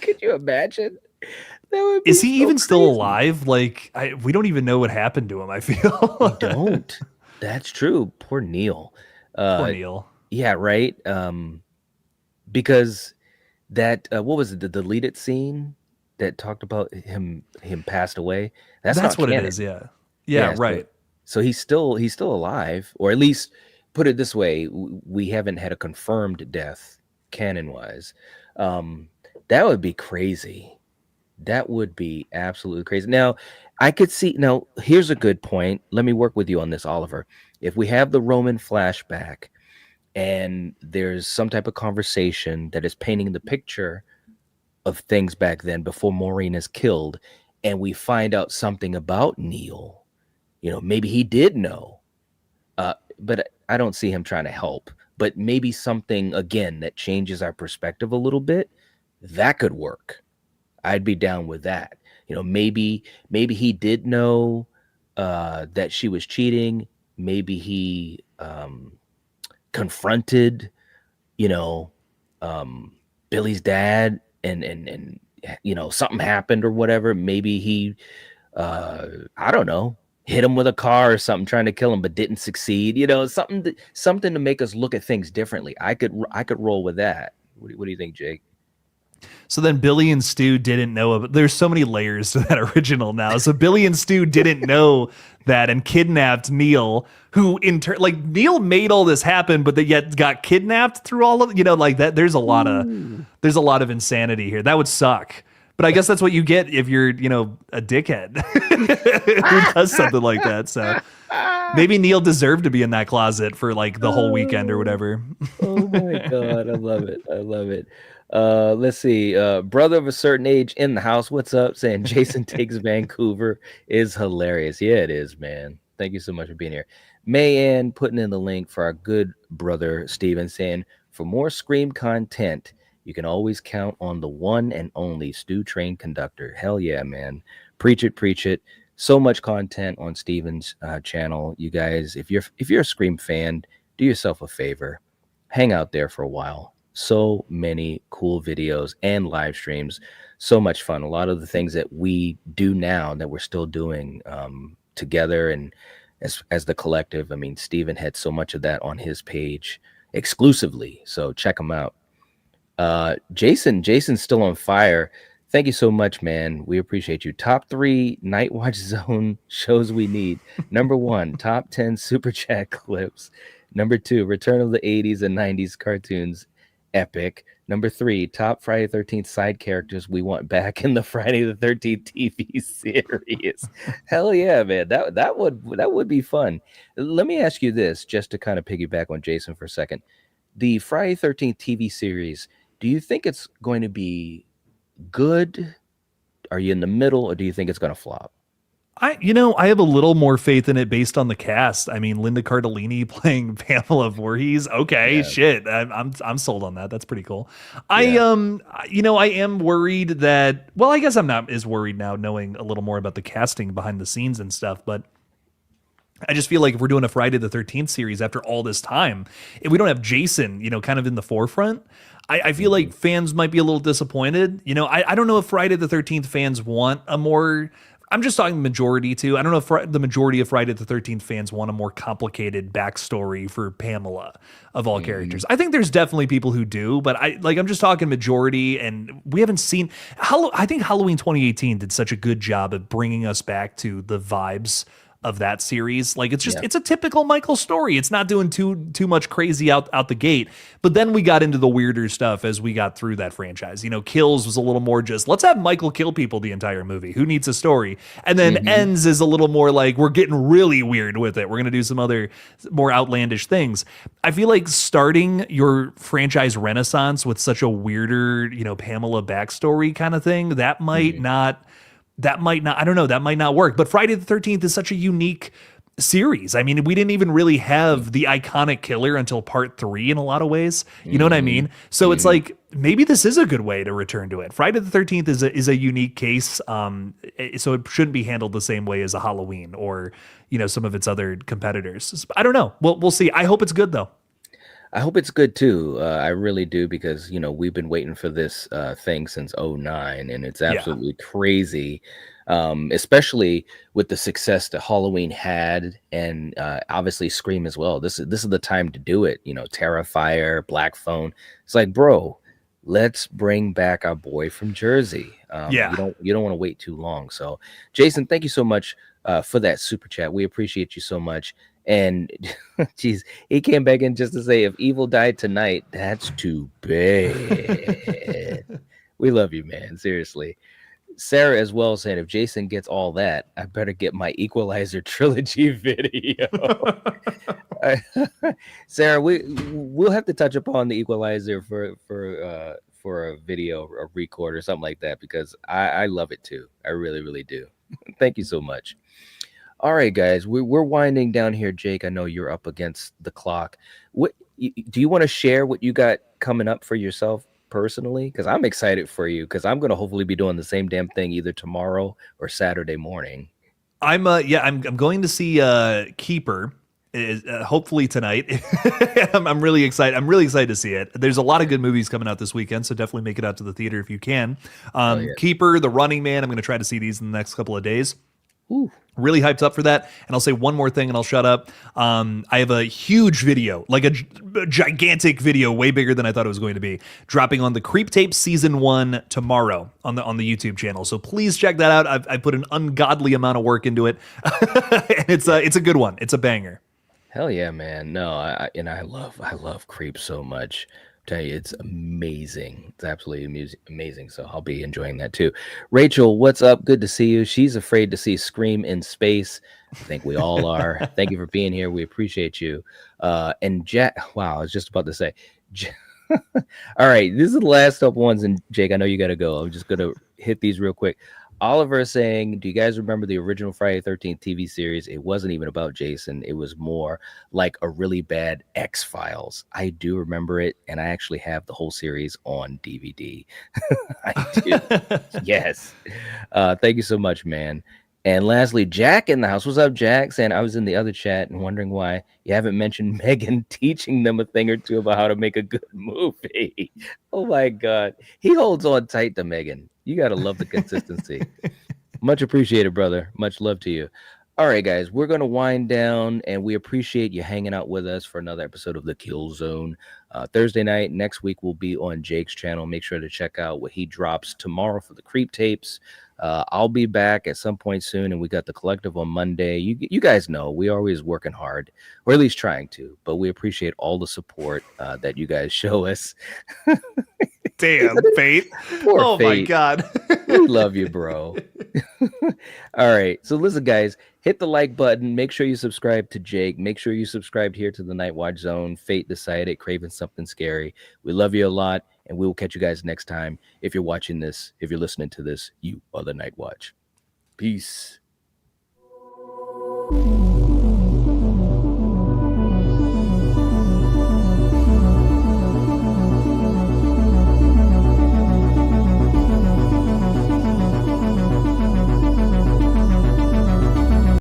Could you imagine? Is he even still alive? Like, we don't even know what happened to him, I feel. We don't. That's true. Poor Neil. Poor Neil. Yeah, right. Because that, what was it, the deleted scene that talked about him passed away? That's not what canon. it is, yeah, right. So he's still alive, or at least put it this way, we haven't had a confirmed death canon wise. That would be crazy. That would be absolutely crazy. Now, I could see. Now, here's a good point. Let me work with you on this, Oliver. If we have the Roman flashback and there's some type of conversation that is painting the picture of things back then before Maureen is killed, and we find out something about Neil, you know, maybe he did know, but I don't see him trying to help but maybe something again that changes our perspective a little bit, that could work. I'd be down with that. Maybe he did know that she was cheating. Maybe he confronted, you know, Billy's dad, and something happened or whatever. Maybe he, I don't know, hit him with a car or something, trying to kill him, but didn't succeed. Something to make us look at things differently. I could roll with that. What do you think, Jake? So then Billy and Stu didn't know. There's so many layers to that original now. So Billy and Stu didn't know that and kidnapped Neil, who in turn, like, Neil made all this happen, but they yet got kidnapped through all of, like that. There's a lot of insanity here. That would suck. But I guess that's what you get if you're, a dickhead who does something like that. So maybe Neil deserved to be in that closet for like the whole weekend or whatever. Oh my God. I love it. I love it. Let's see. Brother of a certain age in the house. What's up? Saying Jason Takes Vancouver is hilarious. Yeah, it is, man. Thank you so much for being here. Mayanne putting in the link for our good brother Steven, saying, for more Scream content, you can always count on the one and only Stu Train Conductor. Hell yeah, man. Preach it, preach it. So much content on Steven's channel. You guys, if you're a Scream fan, do yourself a favor. Hang out there for a while. So many cool videos and live streams. So much fun. A lot of the things that we do now that we're still doing together and as the collective. I mean, Steven had so much of that on his page exclusively. So check him out. Jason's still on fire. Thank you so much, man. We appreciate you. Top 3 Nightwatch Zone shows we need. Number 1, top 10 Super Chat clips. Number 2, Return of the 80s and 90s cartoons. Epic. Number 3, top Friday the 13th side characters we want back in the Friday the 13th TV series. Hell yeah, man. That would be fun. Let me ask you this, just to kind of piggyback on Jason for a second. The Friday 13th TV series, do you think it's going to be good? Are you in the middle, or do you think it's going to flop? I have a little more faith in it based on the cast. I mean, Linda Cardellini playing Pamela Voorhees. Okay, yeah. Shit, I'm sold on that. That's pretty cool. Yeah. I am worried that. Well, I guess I'm not as worried now, knowing a little more about the casting behind the scenes and stuff. But I just feel like if we're doing a Friday the 13th series after all this time, if we don't have Jason, kind of in the forefront, I feel like fans might be a little disappointed. I don't know if Friday the 13th fans want a more. I'm just talking majority too. I don't know if the majority of Friday the 13th fans want a more complicated backstory for Pamela of all characters. I think there's definitely people who do, but I'm just talking majority, and we haven't seen. I think Halloween 2018 did such a good job of bringing us back to the vibes of that series. Like, it's just, it's a typical Michael story. It's not doing too much crazy out the gate. But then we got into the weirder stuff as we got through that franchise. Kills was a little more just, let's have Michael kill people the entire movie. Who needs a story? And then Ends is a little more like, we're getting really weird with it. We're going to do some other more outlandish things. I feel like starting your franchise renaissance with such a weirder, Pamela backstory kind of thing, that might not, I don't know, that might not work. But Friday the 13th is such a unique series. I mean, we didn't even really have the iconic killer until part 3 in a lot of ways. You know what I mean? So it's like, maybe this is a good way to return to it. Friday the 13th is a unique case. So it shouldn't be handled the same way as a Halloween or, some of its other competitors. I don't know. We'll see. I hope it's good though. I hope it's good too. I really do, because we've been waiting for this thing since 2009, and it's absolutely crazy, especially with the success that Halloween had, and obviously Scream as well. This is the time to do it. Terrifier, Black Phone. It's like, bro, let's bring back our boy from Jersey. You don't want to wait too long. So, Jason, thank you so much for that super chat. We appreciate you so much. And geez, he came back in just to say, if Evil died tonight, that's too bad. We love you, man. Seriously. Sarah as well saying, if Jason gets all that, I better get my Equalizer trilogy video. Sarah, we'll have to touch upon the Equalizer for a video, a record or something like that, because I love it too. I really, really do. Thank you so much. All right, guys, we're winding down here. Jake, I know you're up against the clock. do you want to share what you got coming up for yourself personally? Because I'm excited for you, because I'm going to hopefully be doing the same damn thing either tomorrow or Saturday morning. I'm going to see Keeper. Hopefully tonight. I'm really excited. I'm really excited to see it. There's a lot of good movies coming out this weekend, so definitely make it out to the theater if you can. Yeah. Keeper, The Running Man. I'm going to try to see these in the next couple of days. Ooh. Really hyped up for that. And I'll say one more thing and I'll shut up. I have a huge video, like a gigantic video, way bigger than I thought it was going to be, dropping on the Creep Tape Season 1 tomorrow on the YouTube channel. So please check that out. I've put an ungodly amount of work into it. And it's a good one. It's a banger. Hell yeah, man. No, I love Creep so much. Tell you, it's amazing. It's absolutely amazing. So I'll be enjoying that too. Rachel, what's up? Good to see you. She's afraid to see Scream in space. I think we all are. Thank you for being here. We appreciate you. And Jack, wow, I was just about to say. All right, this is the last up ones. And Jake, I know you got to go. I'm just going to hit these real quick. Oliver is saying, do you guys remember the original Friday the 13th TV series? It wasn't even about Jason. It was more like a really bad X-Files. I do remember it, and I actually have the whole series on DVD. I do. Yes. Thank you so much, man. And lastly, Jack in the house. What's up, Jack? Saying I was in the other chat and wondering why you haven't mentioned Megan teaching them a thing or two about how to make a good movie. Oh, my God. He holds on tight to Megan. You got to love the consistency. Much appreciated, brother. Much love to you. All right, guys, we're going to wind down, and we appreciate you hanging out with us for another episode of The Kill Zone. Thursday night, next week, will be on Jake's channel. Make sure to check out what he drops tomorrow for the Creep Tapes. I'll be back at some point soon, and we got the collective on Monday. You guys know we're always working hard, or at least trying to, but we appreciate all the support that you guys show us. Damn, Fate. Poor oh, Fate. My God. We love you, bro. All right. So listen, guys, hit the like button. Make sure you subscribe to Jake. Make sure you subscribed here to the Nightwatch Zone. Fate decided, Craven something scary. We love you a lot, and we will catch you guys next time. If you're watching this, if you're listening to this, you are the Nightwatch. Peace.